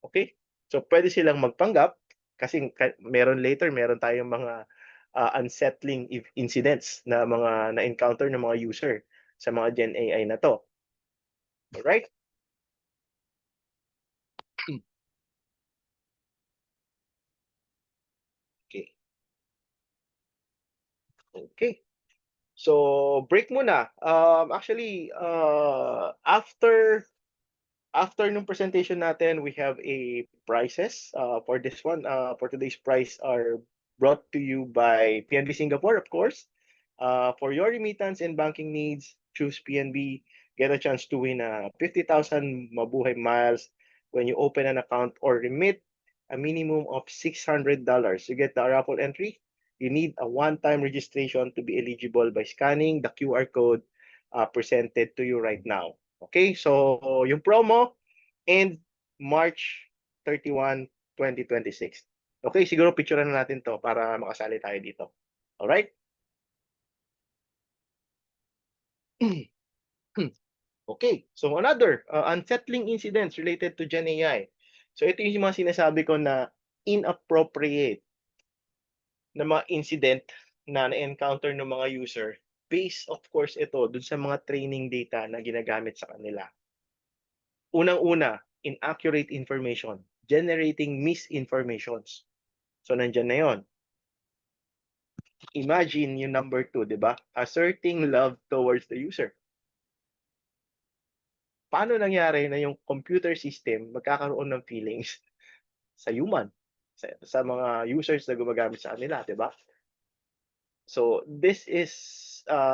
Okay? So pwede silang magpanggap kasi meron tayong mga unsettling incidents na mga na-encounter ng mga user sa mga Gen AI na to. Alright? Okay. Okay. So, break muna. Actually, after nung presentation natin, we have a prizes for this one. For today's prize are brought to you by PNB Singapore, of course. For your remittance and banking needs, choose PNB. Get a chance to win 50,000 Mabuhay Miles when you open an account or remit a minimum of $600. You get the raffle entry. You need a one-time registration to be eligible by scanning the QR code presented to you right now. Okay, so yung promo end March 31, 2026. Okay, siguro picturean na natin to para makasali tayo dito. Alright? Okay, so another unsettling incidents related to Gen AI. So ito yung mga sinasabi ko na inappropriate na mga incident na na-encounter ng mga user based of course ito dun sa mga training data na ginagamit sa kanila. Unang-una, inaccurate information, generating misinformations. So nandiyan na yon. Imagine yung number 2, di ba? Asserting love towards the user. Paano nangyari na yung computer system magkakaroon ng feelings sa human, sa mga users na gumagamit sa kanila, di ba? So this is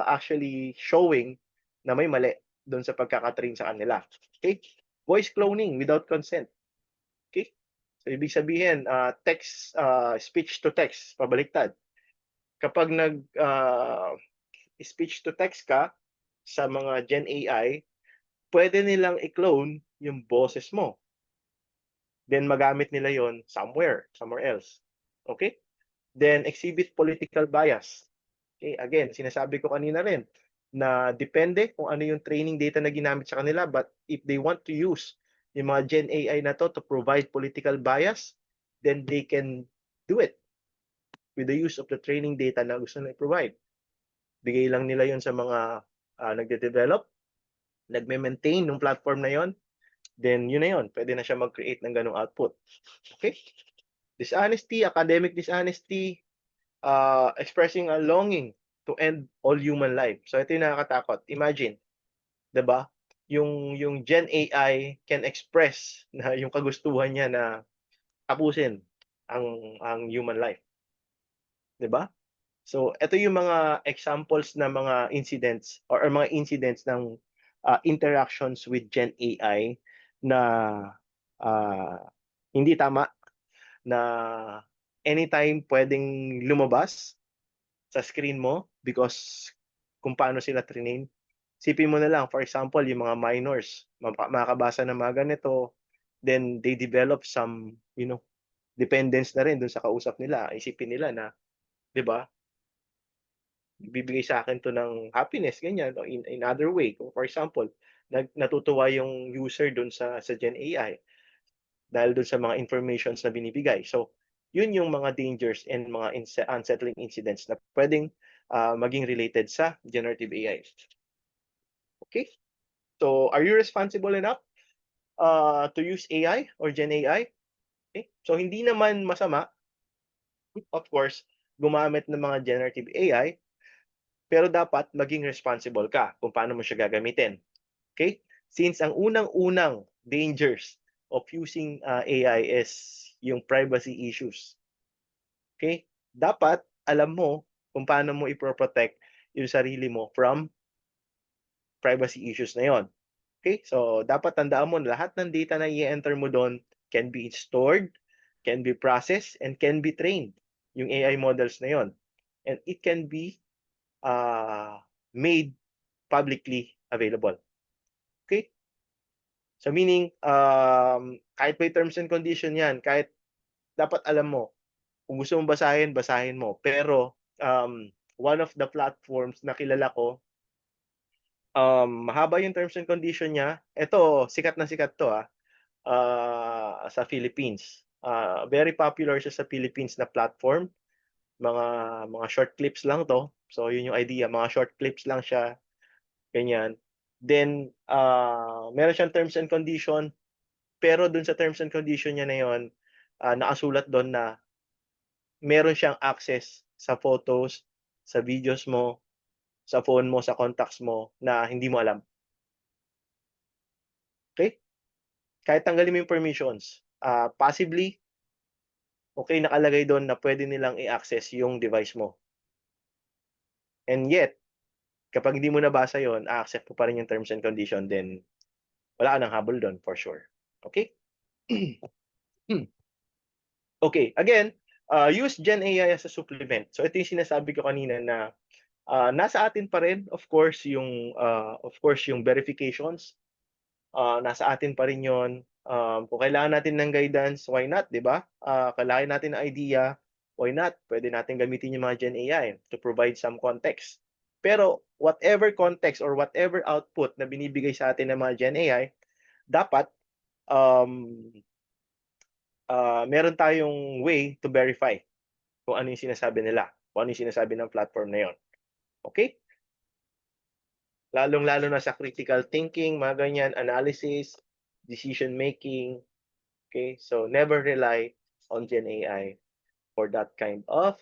actually showing na may mali doon sa pagkakatrain sa kanila. Okay? Voice cloning without consent. Okay? So ibig sabihin, text, speech to text, pabaliktad. Kapag speech to text ka sa mga Gen AI, pwede nilang i-clone yung boses mo. Then magamit nila yon somewhere else. Okay? Then exhibit political bias. Okay, again, sinasabi ko kanina rin na depende kung ano yung training data na ginamit sa kanila, but if they want to use yung mga Gen AI na to provide political bias, then they can do it with the use of the training data na gusto nila i-provide. Bigay lang nila yon sa mga nagde-develop, nagme-maintain ng platform na yon, then yun na yun, pwede na siya mag-create ng ganong output. Okay? Dishonesty, academic dishonesty, expressing a longing to end all human life. So ito yung nakakatakot. Imagine, 'di ba? Yung Gen AI can express na yung kagustuhan niya na tapusin ang human life. 'Di ba? So ito yung mga examples na mga incidents or mga incidents ng interactions with Gen AI na hindi tama, na anytime pwedeng lumabas sa screen mo because kung paano sila train. Sipin mo na lang, for example, yung mga minors, makakabasa ng mga ganito, then they develop some, dependence na rin dun sa kausap nila. Isipin nila na, di ba, bibigay sa akin to ng happiness, ganyan, o in other way. Kung for example, natutuwa yung user dun sa Gen AI dahil dun sa mga informations na binibigay. So, yun yung mga dangers and mga unsettling incidents na pwedeng maging related sa generative AI. Okay? So, are you responsible enough to use AI or Gen AI? Okay? So, hindi naman masama, of course, gumamit ng mga generative AI, pero dapat maging responsible ka kung paano mo siya gagamitin. Okay? Since ang unang-unang dangers of using AI is yung privacy issues. Okay? Dapat alam mo kung paano mo i-protect yung sarili mo from privacy issues na yon. Okay? So, dapat tandaan mo na lahat ng data na i-enter mo doon can be stored, can be processed, and can be trained. Yung AI models na yon. And it can be made publicly available. Okay? So, meaning, kahit may terms and condition yan, kahit dapat alam mo, kung gusto mong basahin, basahin mo. Pero, one of the platforms na kilala ko, mahaba yung terms and condition niya. Ito, sikat na sikat to sa Philippines. Very popular siya sa Philippines na platform. Mga short clips lang to. So, yun yung idea. Mga short clips lang siya. Ganyan. Then, meron siyang terms and condition. Pero dun sa terms and condition niya na yun, nakasulat doon na meron siyang access sa photos, sa videos mo, sa phone mo, sa contacts mo na hindi mo alam. Okay? Kahit tanggalin mo yung permissions, possibly, okay, nakalagay doon na pwede nilang i-access yung device mo. And yet, kapag hindi mo nabasa yon, a-accept mo pa rin yung terms and condition, then wala ka nang habol doon for sure. Okay? Okay, again, use Gen AI as a supplement. So ito yung sinasabi ko kanina na nasa atin pa rin, of course, yung verifications. Nasa atin pa rin yon. Kung kailangan natin ng guidance, why not, di ba? Kailangan natin ng idea, why not? Pwede natin gamitin yung mga Gen AI to provide some context. Pero whatever context or whatever output na binibigay sa atin ng mga Gen AI, dapat meron tayong way to verify kung ano yung sinasabi nila, kung ano yung sinasabi ng platform na yon. Okay? Lalong-lalo na sa critical thinking, mga ganyan, analysis, decision making. Okay? So never rely on Gen AI for that kind of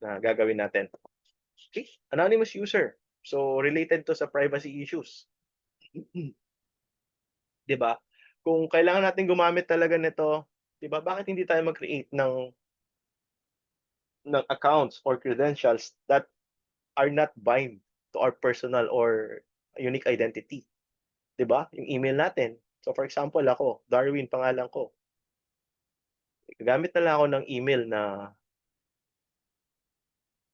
na gagawin natin. Okay? Anonymous user. So related to sa privacy issues. 'Di ba? Kung kailangan natin gumamit talaga nito, 'di ba? Bakit hindi tayo mag-create ng accounts or credentials that are not bind to our personal or unique identity, 'di ba? Yung email natin. So for example, ako, Darwin pangalan ko. Gagamit na lang ako ng email na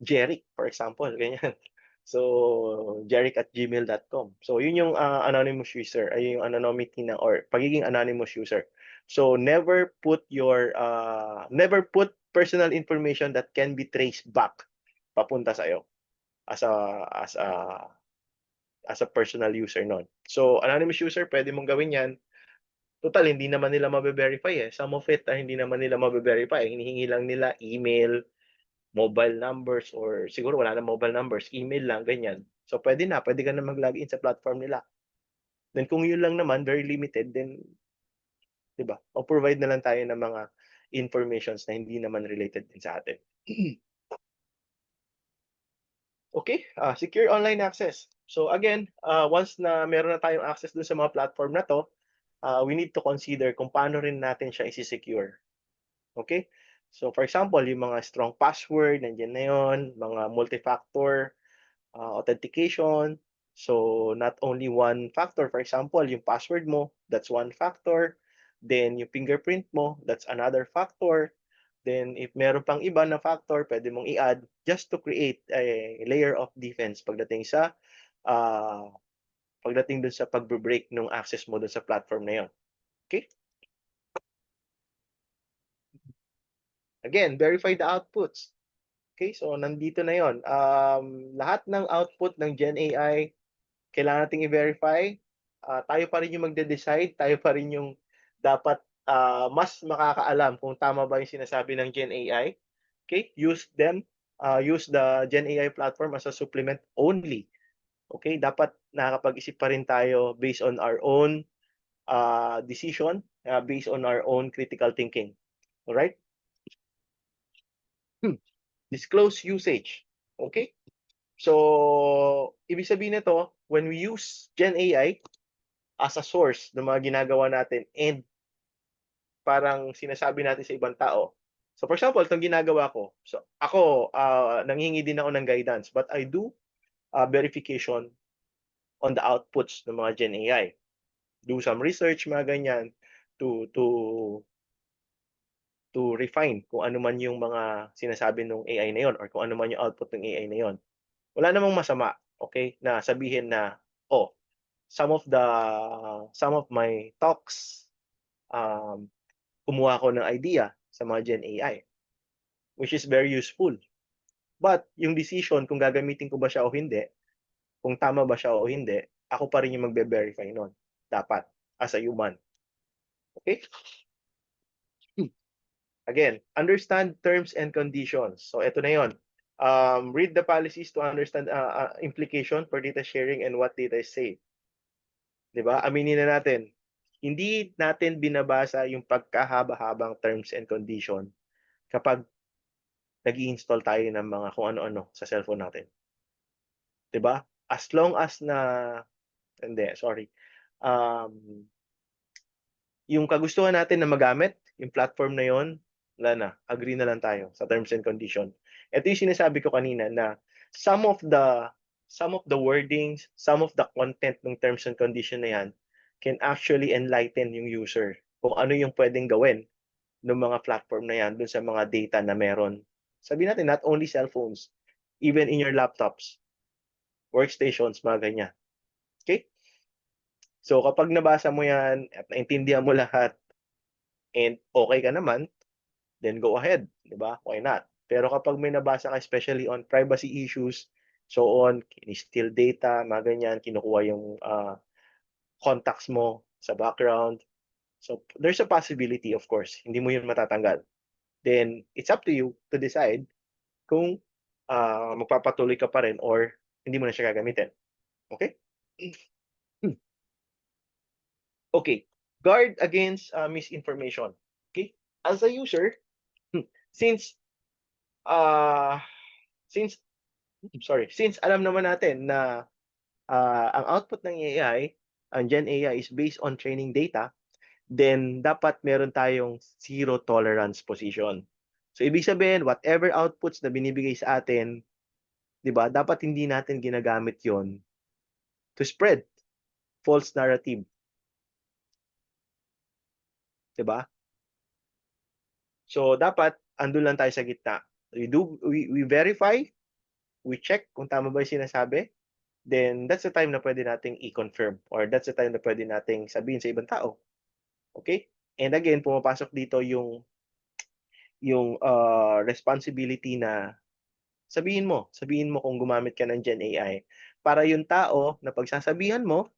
Jeric, for example, ganyan. So, jeric@gmail.com. So, yun yung anonymous user, ay yung anonymity na or pagiging anonymous user. So, never put personal information that can be traced back papunta sa iyo as a personal user nun. So, anonymous user, pwede mong gawin yan. Total, hindi naman nila mabe-verify eh. Some of it, hindi naman nila mabe-verify. Hinihingi lang nila email, mobile numbers, or siguro wala na mobile numbers, email lang, ganyan. So, pwede ka na mag-login sa platform nila. Then, kung yun lang naman, very limited, then, di ba, o-provide na lang tayo ng mga informations na hindi naman related din sa atin. Okay, secure online access. So, again, once na meron na tayong access dun sa mga platform na to, we need to consider kung paano rin natin siya isi-secure. Okay? So, for example, yung mga strong password, nandiyan na yun, mga multi-factor authentication. So, not only one factor. For example, yung password mo, that's one factor. Then, yung fingerprint mo, that's another factor. Then, if meron pang iba na factor, pwede mong i-add just to create a layer of defense pagdating dun sa pag-break ng access mo dun sa platform na yun. Okay? Again, verify the outputs. Okay, so nandito na yon. Lahat ng output ng Gen AI, kailangan nating i-verify. Tayo pa rin yung magde-decide, tayo pa rin yung dapat mas makakaalam kung tama ba yung sinasabi ng Gen AI. Okay, use the Gen AI platform as a supplement only. Okay, dapat nakakapag-isip pa rin tayo based on our own decision, based on our own critical thinking. Alright? Disclose usage. Okay? So, ibig sabihin nito, when we use Gen AI as a source ng mga ginagawa natin and parang sinasabi natin sa ibang tao. So, for example, itong ginagawa ko. So, ako, nanghingi din ako ng guidance, but I do verification on the outputs ng mga Gen AI. Do some research, mga ganyan, to refine kung ano man yung mga sinasabi ng AI na yon or kung ano man yung output ng AI na yon. Wala namang masama, okay, na sabihin na, oh, some of my talks, kumuha ko ng idea sa mga Gen AI, which is very useful. But yung decision kung gagamitin ko ba siya o hindi, kung tama ba siya o hindi, ako pa rin yung magbe-verify nun. Dapat, as a human. Okay? Again, understand terms and conditions. So, ito na yon. Read the policies to understand implication for data sharing and what data is saved. Diba? Aminin na natin, hindi natin binabasa yung pagkahaba-habang terms and condition kapag nag-i-install tayo ng mga kung ano-ano sa cellphone natin. Diba? As long as yung kagustuhan natin na magamit, yung platform na yon, wala na, agree na lang tayo sa terms and condition. Ito yung sinasabi ko kanina na some of the wordings, some of the content ng terms and condition na yan can actually enlighten yung user kung ano yung pwedeng gawin ng mga platform na yan dun sa mga data na meron. Sabihin natin, not only cellphones, even in your laptops, workstations, mga ganyan. Okay? So kapag nabasa mo yan at naintindihan mo lahat and okay ka naman, then go ahead, 'di ba? Why not? Pero kapag may nabasa ka especially on privacy issues, so on, kini-steal data, mga ganyan, kinukuha yung contacts mo sa background. So there's a possibility, of course, hindi mo yun matatanggal. Then it's up to you to decide kung magpapatuloy ka pa rin or hindi mo na siya gagamitin. Okay? Okay. Guard against misinformation. Okay? As a user, since uh since since alam naman natin na ang output ng AI, ang Gen AI is based on training data, then dapat meron tayong zero tolerance position. So ibig sabihin, whatever outputs na binibigay sa atin, 'di ba? Dapat hindi natin ginagamit 'yon to spread false narrative, 'di ba? So dapat andun lang tayo sa gitna. We verify, we check kung tama ba 'yung sinasabi, then that's the time na pwede nating i-confirm or that's the time na pwede nating sabihin sa ibang tao. Okay? And again, pumapasok dito yung responsibility na sabihin mo kung gumamit ka ng Gen AI para yung tao na pagsasabihan mo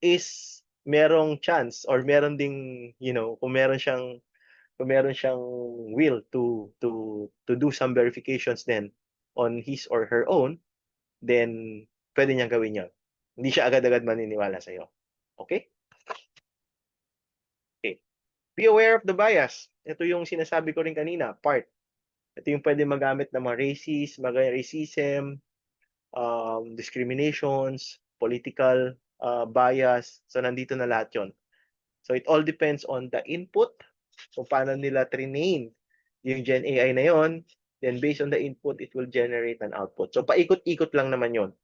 is merong chance or meron ding, kung meron siyang will to do some verifications then on his or her own, then pwede niyang gawin 'yon. Hindi siya agad-agad maniniwala sa'yo. Okay? Okay. Be aware of the bias. Ito yung sinasabi ko rin kanina, part. Ito yung pwede magamit ng mga racism, discriminations, political bias. So, nandito na lahat yon. So, it all depends on the input, kung paano nila train yung Gen AI na yon. Then, based on the input, it will generate an output. So, paikot-ikot lang naman yon.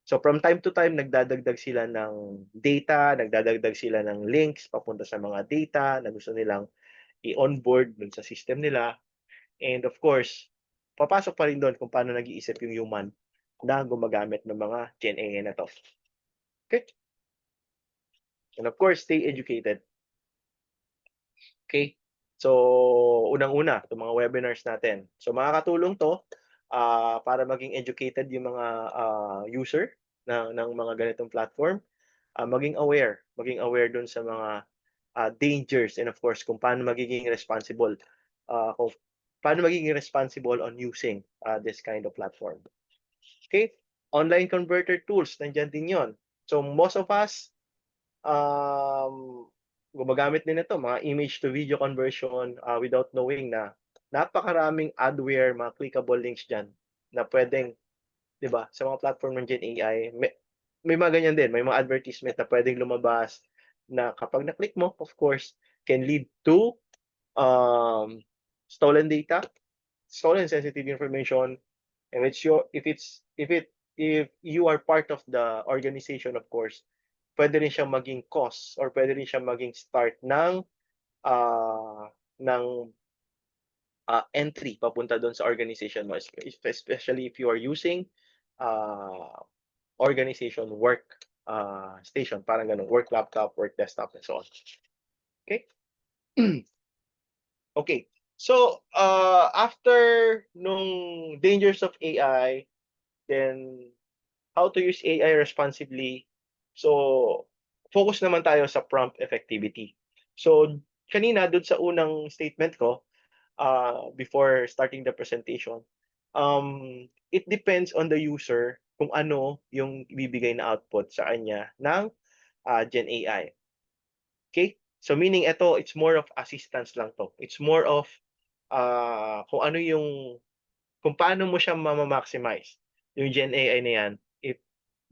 So, from time to time, nagdadagdag sila ng data, nagdadagdag sila ng links papunta sa mga data na gusto nilang i-onboard dun sa system nila. And of course, papasok pa rin doon kung paano nag-iisip yung human na gumagamit ng mga Gen AI na to. Okay? And of course, stay educated. Okay? So, unang-una, itong mga webinars natin. So, makakatulong to para maging educated yung mga user ng mga ganitong platform. Maging aware dun sa mga dangers and of course, kung paano magiging responsible on using this kind of platform. Okay? Online converter tools, nandiyan din yon. So, most of us, gumagamit din ito, mga image to video conversion without knowing na napakaraming adware, mga clickable links dyan na pwedeng, di ba, sa mga platform ng Gen AI, may mga ganyan din, may mga advertisement na pwedeng lumabas na kapag na-click mo, of course, can lead to stolen data, stolen sensitive information, and if you are part of the organization, of course, pwede rin siyang maging cause or pwede rin siyang maging start ng entry papunta doon sa organization mo, especially if you are using organization work station, parang ganun, work laptop, work desktop, and so on. Okay? Okay. So, after nung dangers of AI, then how to use AI responsibly. So, focus naman tayo sa prompt effectivity. So, kanina doon sa unang statement ko, before starting the presentation, it depends on the user kung ano yung ibibigay na output sa kanya ng Gen AI. Okay? So, meaning ito, it's more of assistance lang to. It's more of kung paano mo siya ma-maximize yung Gen AI na yan if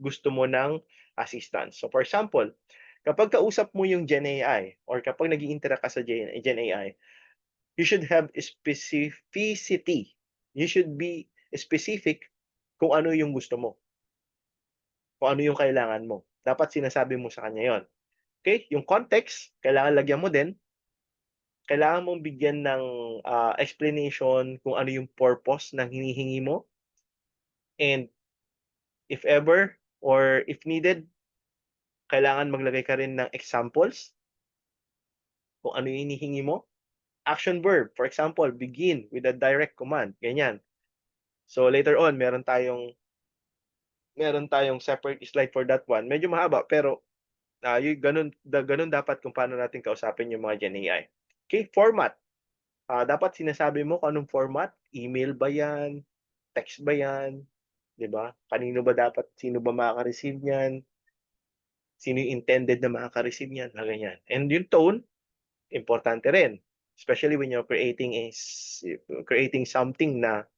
gusto mo ng assistance. So for example, kapag kausap mo yung Gen AI or kapag nag-i-interact ka sa Gen AI, you should have specificity. You should be specific kung ano yung gusto mo. Kung ano yung kailangan mo. Dapat sinasabi mo sa kanya yon. Okay? Yung context, kailangan lagyan mo din. Kailangan mong bigyan ng explanation kung ano yung purpose ng hinihingi mo. And if ever or if needed, kailangan maglagay ka rin ng examples kung ano yung hinihingi mo. Action verb, for example, begin with a direct command. Ganyan. So later on, meron tayong separate slide for that one. Medyo mahaba, pero ganun dapat kung paano natin kausapin yung mga Gen AI. Okay, format. Dapat sinasabi mo kung anong format. Email ba yan? Text ba yan? 'di ba? Sino ba makaka-receive niyan? Sino yung intended na makaka-receive niyan, mga ganyan. And yung tone, importante rin. Especially when you're creating something na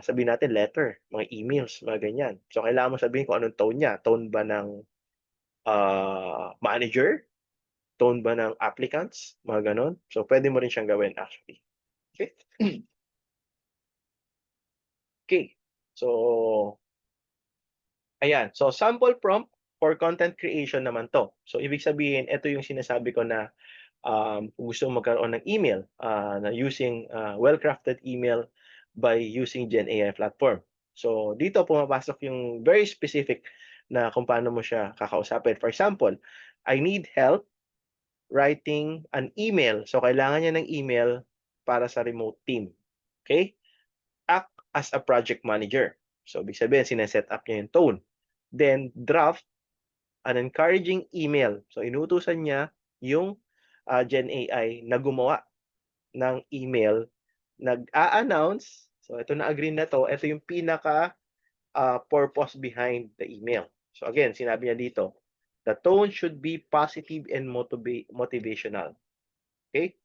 sabihin natin letter, mga emails, mga ganyan. So kailangan mo sabihin kung anong tone niya. Tone ba ng manager? Tone ba ng applicants? Mga ganon. So pwede mo rin siyang gawin actually. Okay? Okay. So ayan. So sample prompt for content creation naman to. So ibig sabihin, ito yung sinasabi ko na kung gusto mo magkaroon ng email na using well-crafted email by using Gen AI platform. So dito pumapasok yung very specific na kung paano mo siya kakausapin. For example, I need help writing an email. So kailangan niya ng email para sa remote team. Okay? Act as a project manager. So ibig sabihin, sineset up niya yung tone. Then draft an encouraging email. So inutusan niya yung Gen AI na gumawa ng email, nag-a-announce, so ito na-agree na to, ito yung pinaka purpose behind the email. So again, sinabi niya dito, the tone should be positive and motivational. Okay?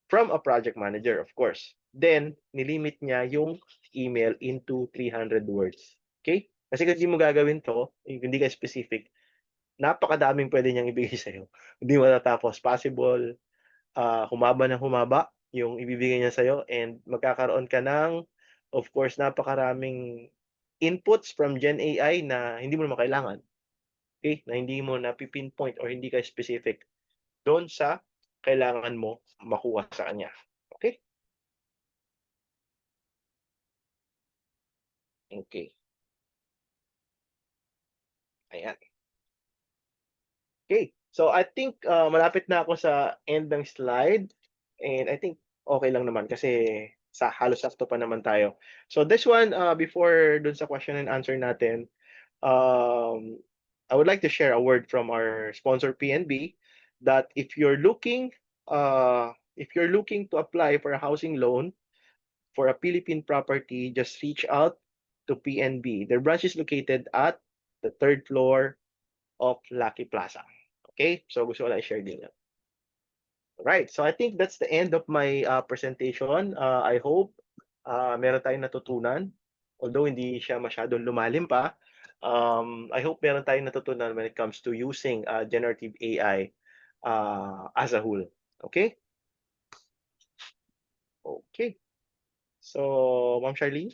From a project manager, of course. Then, nilimit niya yung email into 300 words. Okay? Kasi kung hindi mo gagawin to, hindi ka specific, napakadaming pwede niyang ibigay sa'yo. Hindi matatapos. Possible, humaba ng humaba yung ibibigay niya sa'yo and magkakaroon ka ng, of course, napakaraming inputs from Gen AI na hindi mo naman kailangan. Okay? Na hindi mo na pinpoint or hindi ka specific doon sa kailangan mo makuha sa kanya. Okay? Okay. Ayan. Okay. So I think malapit na ako sa end ng slide and I think okay lang naman kasi sa halos sakto pa naman tayo. So this one, before dun sa question and answer natin, I would like to share a word from our sponsor PNB that if you're looking to apply for a housing loan for a Philippine property, just reach out to PNB. Their branch is located at the 3rd floor of Lucky Plaza. Okay? So gusto ko lang i-share din yan. Right. So I think that's the end of my presentation. I hope meron tayong natutunan. Although hindi siya masyadong lumalim pa, I hope meron tayong natutunan when it comes to using generative AI as a whole. Okay? Okay. So, Ma'am Charlene,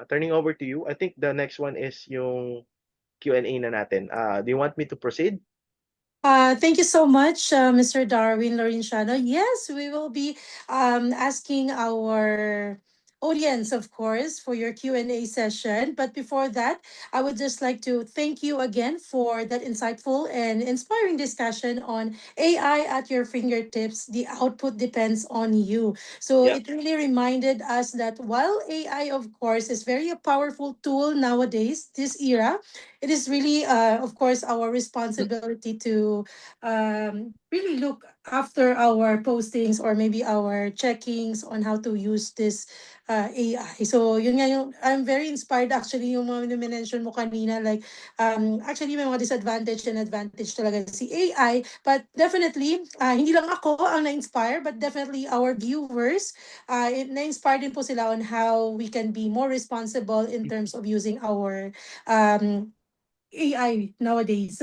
turning over to you. I think the next one is yung Q&A na natin. Do you want me to proceed? Thank you so much, Mr. Darwin Lorinciano. Yes, we will be asking our audience, of course, for your Q&A session. But before that, I would just like to thank you again for that insightful and inspiring discussion on AI at your fingertips. The output depends on you. So Yeah. it really reminded us that while AI, of course, is very a powerful tool nowadays, this era, it is really, of course, our responsibility to really look after our postings or maybe our checkings on how to use this AI. So, yun nga yung, I'm very inspired actually yung mga mention mo kanina, like, actually may mga disadvantage and advantage talaga si AI, but definitely, hindi lang ako ang na-inspire, but definitely our viewers, na-inspire din po sila on how we can be more responsible in terms of using our AI nowadays.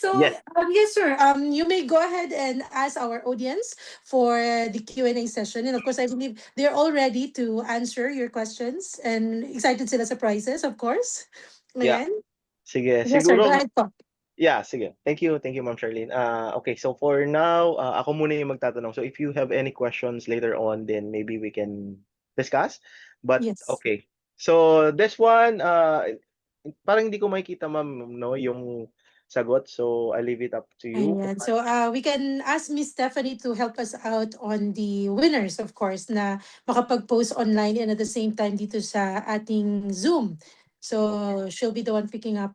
So, Yes. yes, sir. You may go ahead and ask our audience for the Q&A session. And of course, I believe they're all ready to answer your questions and excited sila sa prizes, of course. Yeah. Ayan. Sige. Yes, sir. Go Siguro, ahead po. yeah, sige. Thank you, Ma'am Charlene. Okay, so for now, ako muna yung magtatanong. So if you have any questions later on, then maybe we can discuss. But Yes. okay. So this one, parang hindi ko makikita, ma'am, no, yung sagot. So I leave it up to you. Ayan. So, we can ask Miss Stephanie to help us out on the winners, of course, na makapag-post online and at the same time dito sa ating Zoom. So, she'll be the one picking up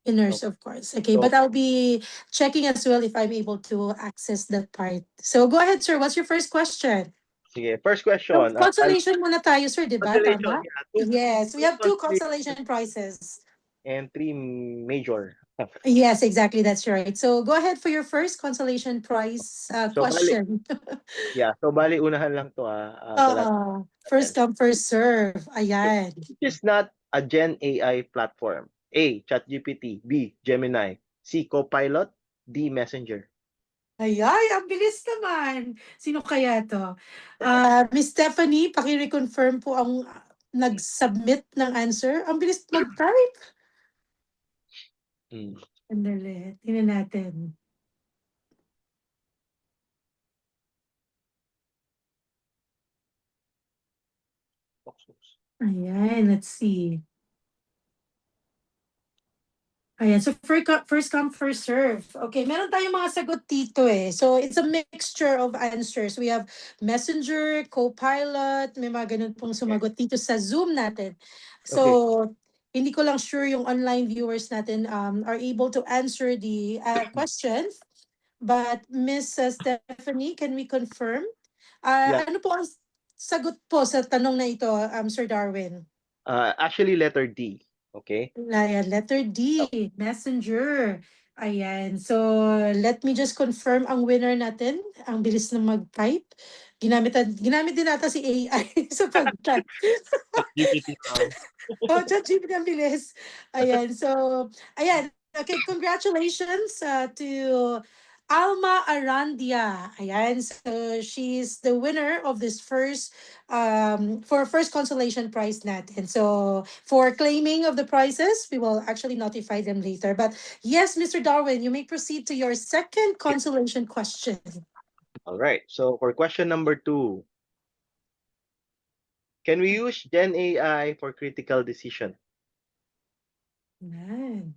winners, of course. Okay, So, but I'll be checking as well if I'm able to access that part. So, go ahead, sir. What's your first question? Sige, first question. Consolation muna tayo, sir, di ba? Consolation, Tama? yeah. Yes, we have two Consolation consolation prizes. and 3 major. Yes, exactly. That's right. So go ahead for your first consolation prize So, question. so bali unahan lang to sa lahat. First come, first serve. Ayan. It is not a Gen AI platform. A. ChatGPT. B. Gemini. C. Copilot. D. Messenger. Ay, ang bilis naman. Sino kaya to? Miss Stephanie, paki-reconfirm po ang nag-submit ng answer. Ang bilis mag-type. Andali, tingnan natin. Ayan, let's see. Ayan, so first come, first serve. Okay, meron tayong mga sagot dito eh. So it's a mixture of answers. We have Messenger, Copilot, may mga ganun pong sumagot dito sa Zoom natin. So hindi ko lang sure yung online viewers natin are able to answer the questions. But Miss Stephanie, can we confirm? Yeah. Ano po ang sagot po sa tanong na ito, Sir Darwin? Actually, letter D. Okay? Ayan, letter D, Messenger. Ayan, so let me just confirm ang winner natin. Ang bilis na mag-type. Ginamit din ata si AI sa pag-type. GPT. Oh, ChatGPT ang bilis. Ayan, so, ayan. Okay, congratulations to Alma Arandia. Ayan, so she's the winner of this first for first consolation prize natin. So for claiming of the prizes, we will actually notify them later. But yes, Mr. Darwin, you may proceed to your second consolation question. All right. So for question number 2, can we use Gen AI for critical decision? Ayan.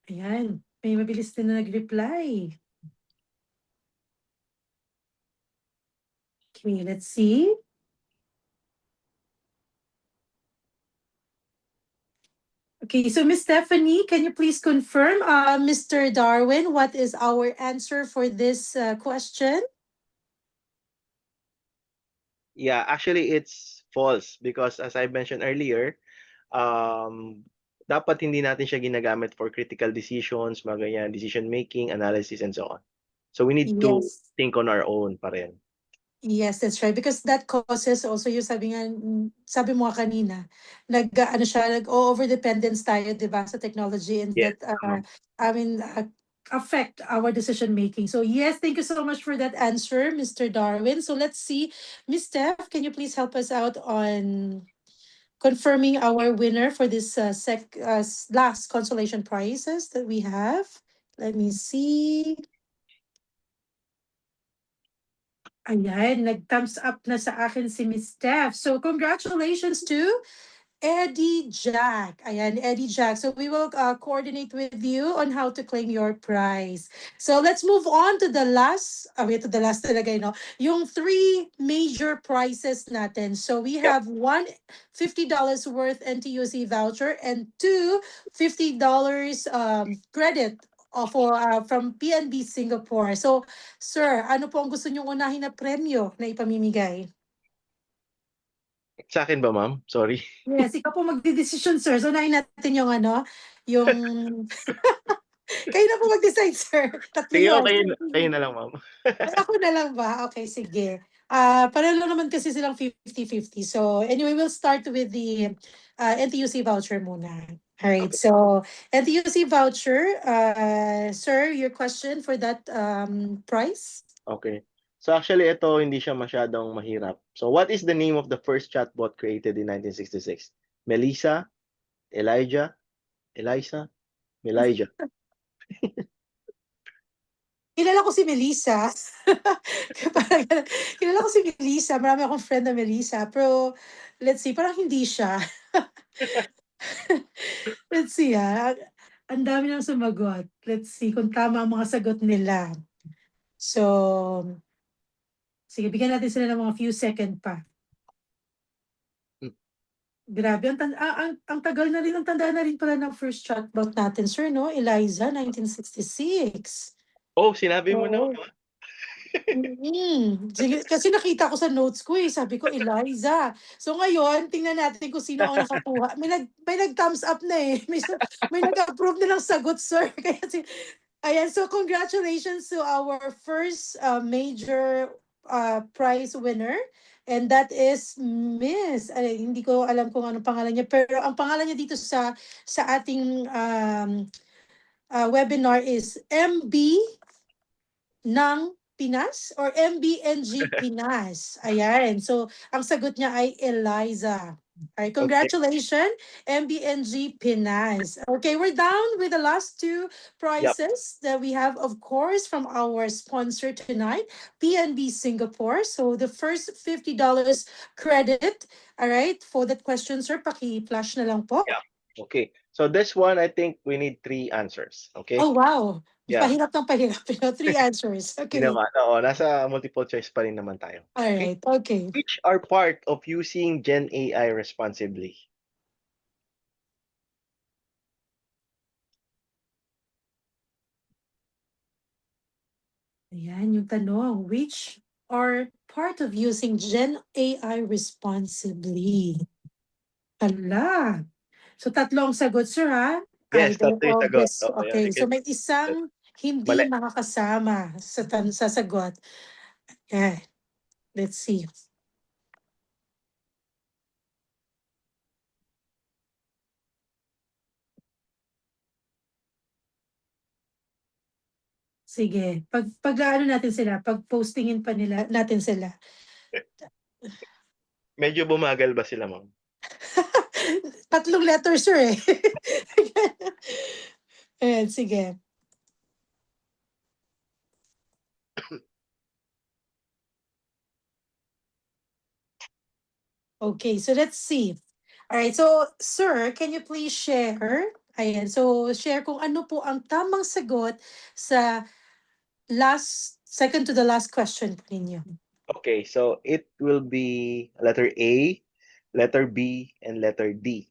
Ayan. May mabilis din na nag-reply. Okay, let's see. Okay, so Miss Stephanie, can you please confirm, Mr. Darwin, what is our answer for this question? Yeah, actually it's false because as I mentioned earlier, dapat hindi natin siya ginagamit for critical decisions, mga ganyan, decision making, analysis, and so on. So we need to think on our own pa rin. Yes, that's right. Because that causes also yung sabi mo kanina, nag-over dependence tayo, di ba, sa technology and Yes, that, affect our decision making. So yes, thank you so much for that answer, Mr. Darwin. So let's see, Miss Steph, can you please help us out on confirming our winner for this last consolation prizes that we have? Let me see. Ayan, nag-thumbs up na sa akin si Miss Steph. So congratulations to Eddie Jack. Ayan, Eddie Jack. So we will coordinate with you on how to claim your prize. So let's move on to the last, to the last talaga, yung 3 major prizes natin. So we have one $50 worth NTUC voucher and two $50 credit from PNB Singapore. So, sir, ano po ang gusto niyong unahin na premyo na ipamimigay? Sa akin ba, ma'am? Sorry. Yes, ikaw po magdidesisyon, sir. So, unahin natin yung yung... Kayo na po mag-decide, sir. Tatlo Sige, yun. kayo na lang, ma'am. Ay, ako na lang ba? Okay, sige. Pareho lang naman kasi silang 50-50. So, anyway, we'll start with the NTUC voucher muna. All right, so NTUC voucher, sir, your question for that price? Okay. So actually, ito hindi siya masyadong mahirap. So what is the name of the first chatbot created in 1966? Melissa? Elijah? Eliza? Melija? Kilala ko si Melissa. Kilala ko si Melissa. Marami akong friend na Melissa. Pero, let's see, parang hindi siya. Let's see, ang dami nang sumagot. Let's see kung tama ang mga sagot nila. So, sige, bigyan natin sila ng mga few second pa. Grabe, ang tagal na rin, ang tanda na rin pala ng first chatbot natin, sir, no? Eliza, 1966. Oh, sinabi mo na. Sige, kasi nakita ko sa notes ko eh, sabi ko Eliza. So ngayon, tingnan natin kung sino ang nakakuha. May nag-thumbs up na eh. May nag-approve na ng sagot, sir. Kaya ayan, so congratulations to our first major prize winner. And that is Miss, hindi ko alam kung anong pangalan niya, pero ang pangalan niya dito sa ating webinar is MB ng Pinas or MBNG Pinas. Ayan. So, ang sagot niya ay Eliza. Alright, congratulations, MBNG Pinas. Okay, we're down with the last two prizes that we have, of course, from our sponsor tonight, PNB Singapore. So the first $50 credit, all right, for that question, sir, paki-flash na lang po. Yeah. Okay. So this one, I think we need 3 answers. Okay? Oh, wow. Yeah. Pahirap ng pahirap. 3 answers. Hindi Okay. naman. Oo, nasa multiple choice pa rin naman tayo. All right. Okay. Which are part of using Gen AI responsibly? Ayan yung tanong. Which are part of using Gen AI responsibly? Hala. So tatlong sagot, sir, ha? Yes, Either tatlo yung of sagot. this. Oo, Okay. yeah, So may isang hindi Mali. makakasama sa sagot. Okay. Let's see. Sige. Pag ano natin sila, pag postingin pa nila natin sila. Medyo bumagal ba sila, ma'am? Tatlong letters, sir, eh. Ayan, sige. Okay, so let's see. All right, so sir, can you please share? Ayan, so share kung ano po ang tamang sagot sa second to the last question po ninyo. Okay, so it will be letter A, letter B, and letter D.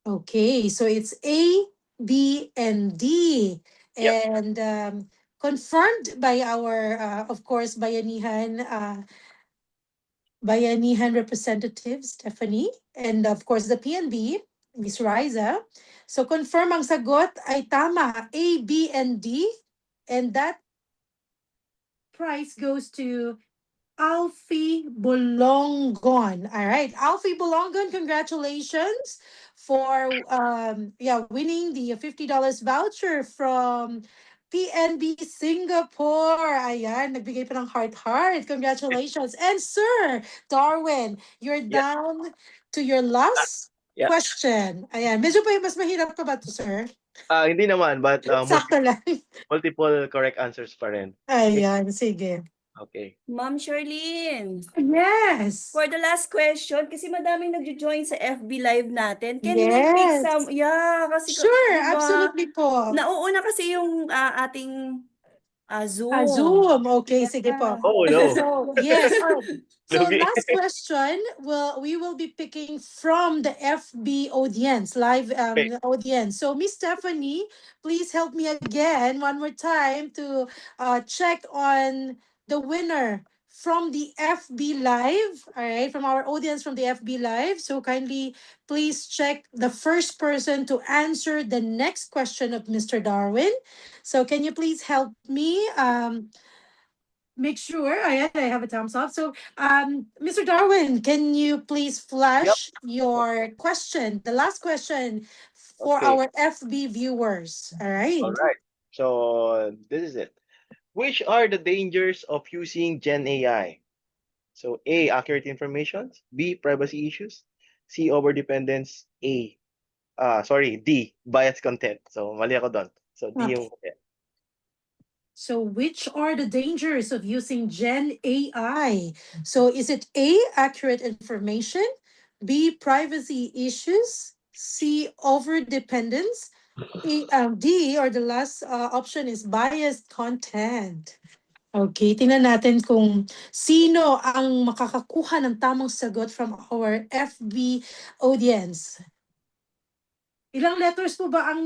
Okay, so it's A, B, and D. Yep. And confirmed by our, of course, Bayanihan representative, Stephanie, and of course the PNB, Miss Riza. So confirm ang sagot ay tama, A, B, and D. And that prize goes to Alfie Bolongon. All right, Alfie Bolongon, congratulations for winning the $50 voucher from PNB Singapore. Ayan, nagbigay pa ng heart. Congratulations. And Sir Darwin, you're down to your last Yeah. question. Ayan, medyo pa mas mahirap pa ba to, sir? Hindi naman, but Sakto lang. multiple correct answers pa rin. Ayan, sige. Okay. Ma'am Charlene, Yes. for the last question, kasi madaming nag-join sa FB Live natin. Can we Yes. pick some? Yeah, kasi Sure, diba, absolutely po. nauuna kasi yung ating Zoom. Zoom. Okay, sige po. Oh, no. So, yes. So Lugi. last question, we will be picking from the FB audience, live Okay. audience. So Miss Stephanie, please help me again one more time to check on the winner from the FB Live, all right, from our audience from the FB Live. So kindly please check the first person to answer the next question of Mr. Darwin. So can you please help me make sure I have a thumbs up. So Mr. Darwin, can you please flash your question, the last question for Okay. our FB viewers. All right. All right. So this is it. Which are the dangers of using Gen AI? So A, accurate information. B, privacy issues. C, overdependence. D, biased content. So mali ako doon. So D yung So which are the dangers of using Gen AI? So is it A, accurate information, B, privacy issues, C, overdependence, D, or the last option is biased content. Okay, tingnan natin kung sino ang makakakuha ng tamang sagot from our FB audience. Ilang letters po ba ang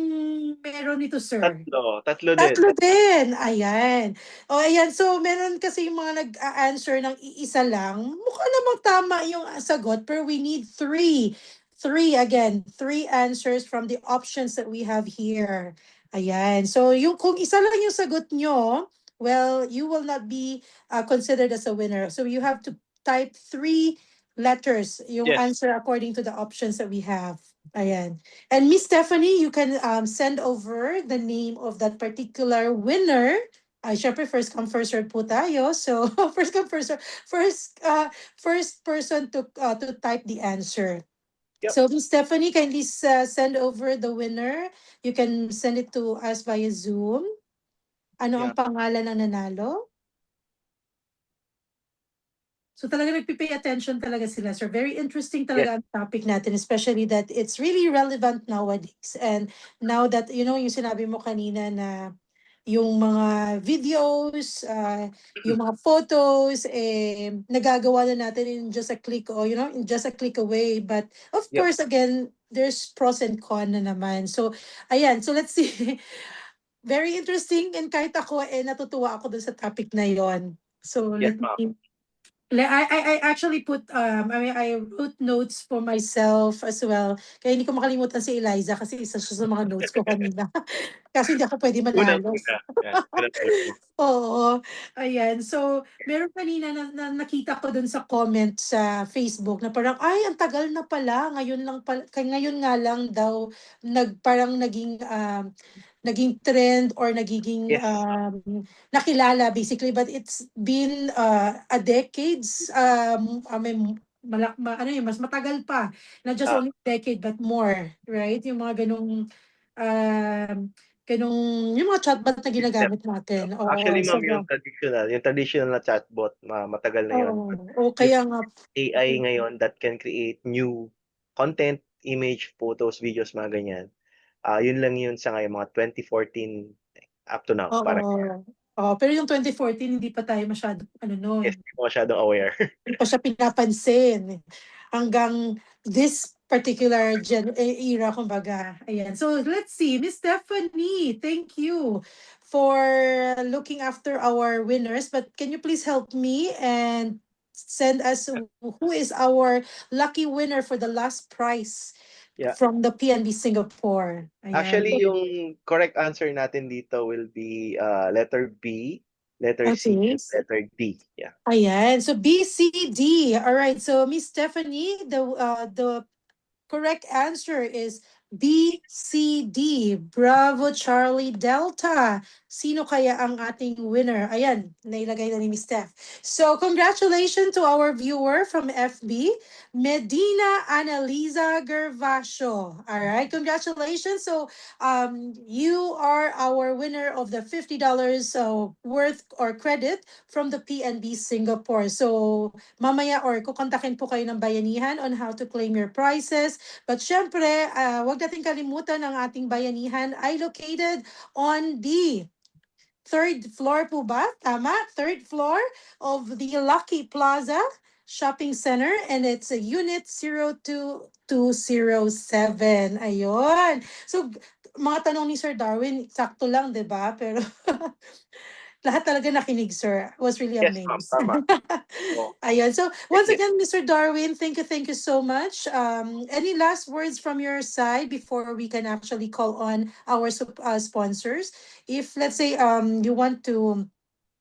meron nito, sir? Tatlo din. Tatlo din. Ayan. O, ayan. So, meron kasi yung mga nag-answer ng iisa lang. Mukha namang tama yung sagot, pero we need three. Three answers from the options that we have here. Ayan. So, kung isa lang yung sagot nyo, well, you will not be considered as a winner. So, you have to type 3 letters, yung Yes. answer according to the options that we have. Ayan. And Miss Stephanie, you can send over the name of that particular winner. Ay, syempre, first come, first serve po tayo. So, first come, first serve. First person to type the answer. Yep. So, Miss Stephanie, kindly send over the winner. You can send it to us via Zoom. Ano ang pangalan ng nanalo? So talaga nagpipay attention talaga sila, sir. Very interesting talaga ang topic natin, especially that it's really relevant nowadays. And now that, yung sinabi mo kanina na yung mga videos, yung mga photos, nagagawa na natin in just a click, or in just a click away. But of course, again, there's pros and cons na naman. So, ayan. So let's see. Very interesting. And kahit ako, natutuwa ako dun sa topic na yon. So, Yes, I actually put I wrote notes for myself as well. Kaya hindi ko makalimutan si Eliza kasi isa siya sa mga notes ko kanina. Kasi hindi ako pwede manalo. Oo. Ayan. So, meron kanina na nakita ko dun sa comment sa Facebook na parang, ay, ang tagal na pala. Ngayon nga lang daw, parang naging trend or nagiging nakilala basically, but it's been a decades, mas matagal pa, not just only decade but more, right? Yung mga yung mga chatbot na ginagamit natin. Oo, Actually, ma'am, sobra. yung traditional na chatbot, matagal na yun. Oo, kaya nga. AI ngayon that can create new content, image, photos, videos, mga ganyan. Yun lang yun sa ngayon, mga 2014 up to now. Oo, pero yung 2014, hindi pa tayo masyado, noon. Yes, hindi ko masyadong aware. Hindi pa siya pinapansin. Hanggang this particular era, kumbaga. Ayan. So, let's see. Miss Stephanie, thank you for looking after our winners. But can you please help me and send us who is our lucky winner for the last prize from the PNB Singapore? Ayan. Actually, yung correct answer natin dito will be letter B, letter C, and letter D. Yeah. Ayan. So B, C, D. All right. So Miss Stephanie, the correct answer is B, C, D. Bravo, Charlie, Delta. Sino kaya ang ating winner? Ayan, nailagay na ni Miss Steph. So congratulations to our viewer from FB, Medina Annalisa Gervasio. All right, congratulations. So you are our winner of the $50 worth or credit from the PNB Singapore. So mamaya or kukontakin po kayo ng bayanihan on how to claim your prizes. But syempre, wag natin kalimutan ang ating bayanihan ay located on the third floor po ba? Tama? Third floor of the Lucky Plaza Shopping Center, and it's a unit 02207. Ayun. So, mga tanong ni Sir Darwin, sakto lang, di ba? Pero lahat talaga nakinig, sir. I was really amazed. Yes, ma'am. Tama. Ayun. So, once again, Mr. Darwin, thank you so much. Any last words from your side before we can actually call on our sponsors? If, let's say, you want to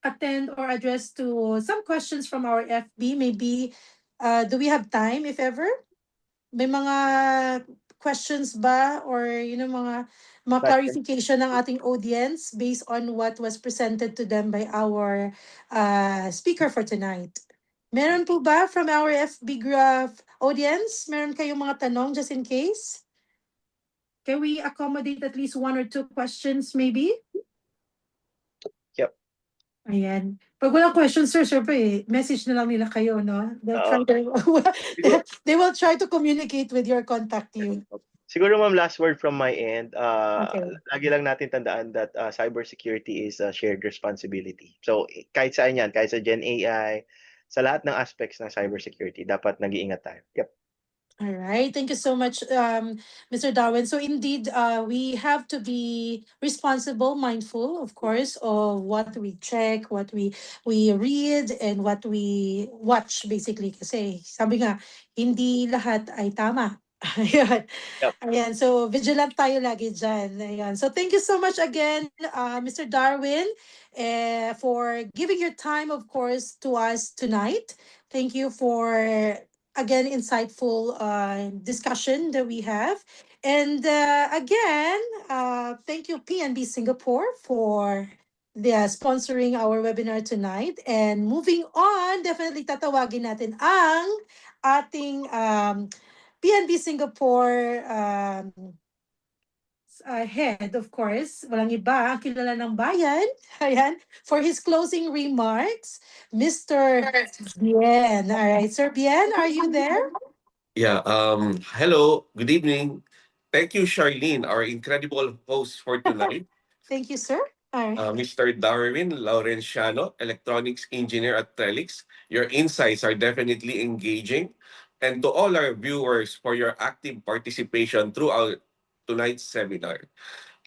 attend or address to some questions from our FB, maybe, do we have time, if ever? May mga questions ba or mga clarification ng ating audience based on what was presented to them by our speaker for tonight? Meron po ba from our FB audience? Meron kayong mga tanong just in case? Can we accommodate at least 1 or 2 questions maybe? Yep. Ayan. Pag walang questions, sir, syempre, message na lang nila kayo, no? They will try to communicate with your contact you. Siguro, ma'am, last word from my end. Lagi lang natin tandaan that cybersecurity is a shared responsibility. So, kahit saan yan, kahit sa Gen AI, sa lahat ng aspects ng cybersecurity, dapat nag-iingat tayo. Yep. All right. Thank you so much, Mr. Darwin. So indeed, we have to be responsible, mindful, of course, of what we check, what we read, and what we watch, basically. Kasi sabi nga, hindi lahat ay tama. Ayan. Yep. Ayan. So, vigilant tayo lagi dyan. Ayan. So, thank you so much again, Mr. Darwin, for giving your time, of course, to us tonight. Thank you for again insightful discussion that we have. And again, thank you PNB Singapore for sponsoring our webinar tonight. And moving on, definitely tatawagin natin ang ating PNB Singapore head, of course, walang iba, ang kilala ng bayan, ayan, for his closing remarks, Mr. Bien. All right, Sir Bien, are you there? Yeah, hello, good evening. Thank you, Charlene, our incredible host for tonight. Thank you, sir. All right. Mr. Darwin Laurenciano, electronics engineer at Trellix. Your insights are definitely engaging. And to all our viewers for your active participation throughout tonight's seminar.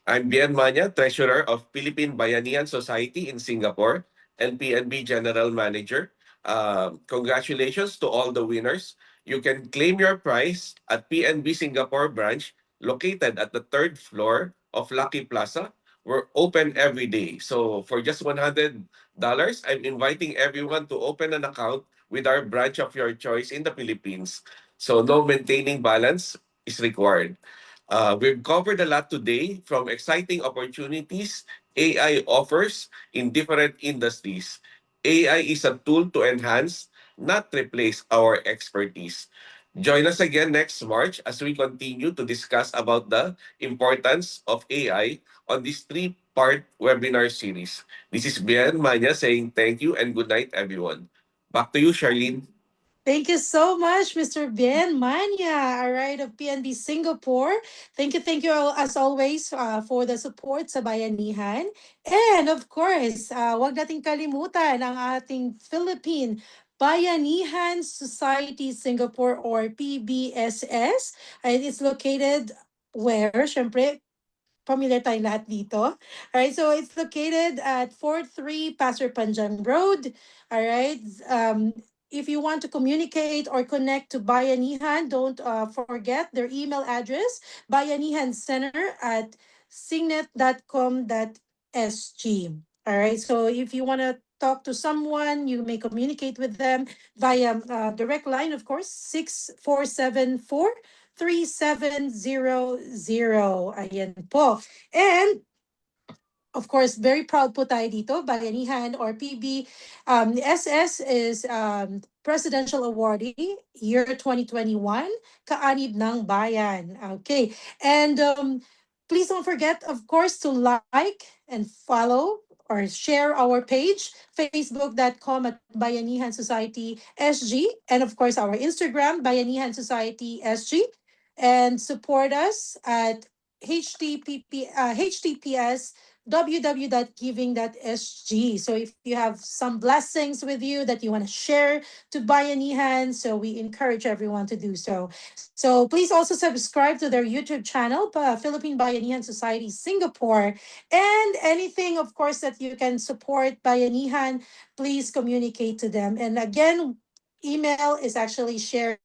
I'm Bien Manya, Treasurer of Philippine Bayanihan Society in Singapore and PNB General Manager. Congratulations to all the winners. You can claim your prize at PNB Singapore branch located at the 3rd floor of Lucky Plaza. We're open every day. So for just $100, I'm inviting everyone to open an account with our branch of your choice in the Philippines. So no maintaining balance is required. We've covered a lot today, from exciting opportunities AI offers in different industries. AI is a tool to enhance, not replace our expertise. Join us again next March as we continue to discuss about the importance of AI on this 3-part webinar series. This is Bien Manya saying thank you and good night, everyone. Back to you, Charlene. Thank you so much, Mr. Ben Manya, all right, of PNB Singapore. Thank you as always for the support sa Bayanihan. And of course, wag nating kalimutan ang ating Philippine Bayanihan Society Singapore or PBSS. And it's located where? Syempre, familiar tayong lahat dito. Alright, so it's located at 43 Pasir Panjang Road. Alright, if you want to communicate or connect to Bayanihan, don't forget their email address, bayanihancenter@signet.com.sg. All right, so if you want to talk to someone, you may communicate with them via direct line, of course, 6474-3700. Ayan po. And of course, very proud po tayo dito, Bayanihan or PB. SS is Presidential Awardee, year 2021, Kaanib ng Bayan. Okay. And please don't forget, of course, to like and follow or share our page, facebook.com at Bayanihan Society SG, and of course, our Instagram, Bayanihan Society SG, and support us at https www.giving.sg. So if you have some blessings with you that you want to share to Bayanihan, so we encourage everyone to do so. So please also subscribe to their YouTube channel, Philippine Bayanihan Society Singapore, and anything, of course, that you can support Bayanihan, please communicate to them. And again, email is actually shared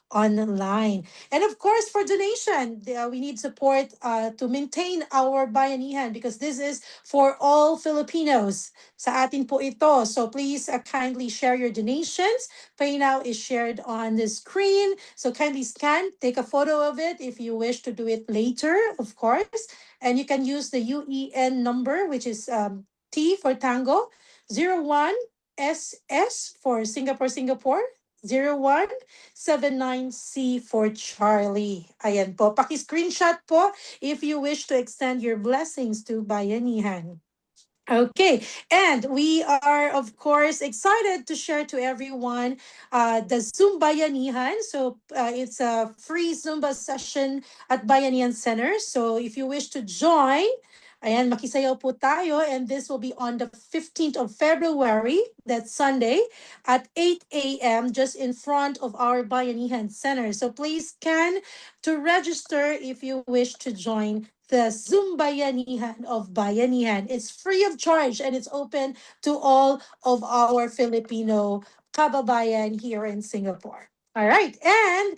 online. And of course, for donation, we need support to maintain our Bayanihan because this is for all Filipinos. Sa atin po ito. So please kindly share your donations. PayNow is shared on the screen. So kindly scan, take a photo of it if you wish to do it later, of course. And you can use the UEN number, which is T for Tango, 01 SS for Singapore, 0179C for Charlie. Ayan po. Paki-screenshot po if you wish to extend your blessings to Bayanihan. Okay, and we are, of course, excited to share to everyone the Zumba Bayanihan. So it's a free Zumba session at Bayanihan Center. So if you wish to join, Ayan, makisayaw po tayo, and this will be on the 15th of February, that's Sunday, at 8 a.m. just in front of our Bayanihan Center. So please scan to register if you wish to join the Zoom Bayanihan of Bayanihan. It's free of charge and it's open to all of our Filipino kababayan here in Singapore. All right, and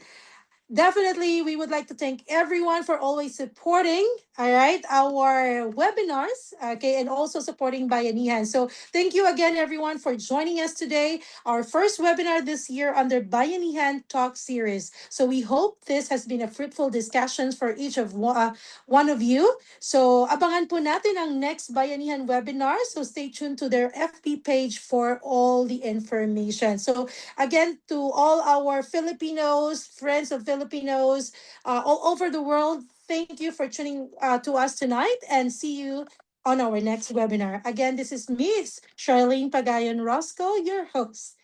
definitely, we would like to thank everyone for always supporting, all right, our webinars, okay, and also supporting Bayanihan. So thank you again, everyone, for joining us today. Our first webinar this year under Bayanihan Talk Series. So we hope this has been a fruitful discussion for each of one of you. So abangan po natin ang next Bayanihan webinar. So stay tuned to their FB page for all the information. So again, to all our Filipinos, friends of Filipinos all over the world, thank you for tuning to us tonight, and see you on our next webinar. Again, this is Miss Charlene Pagayan Roscoe, your host.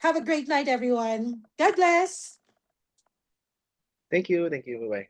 Have a great night, everyone. God bless. Thank you. Thank you. Bye-bye.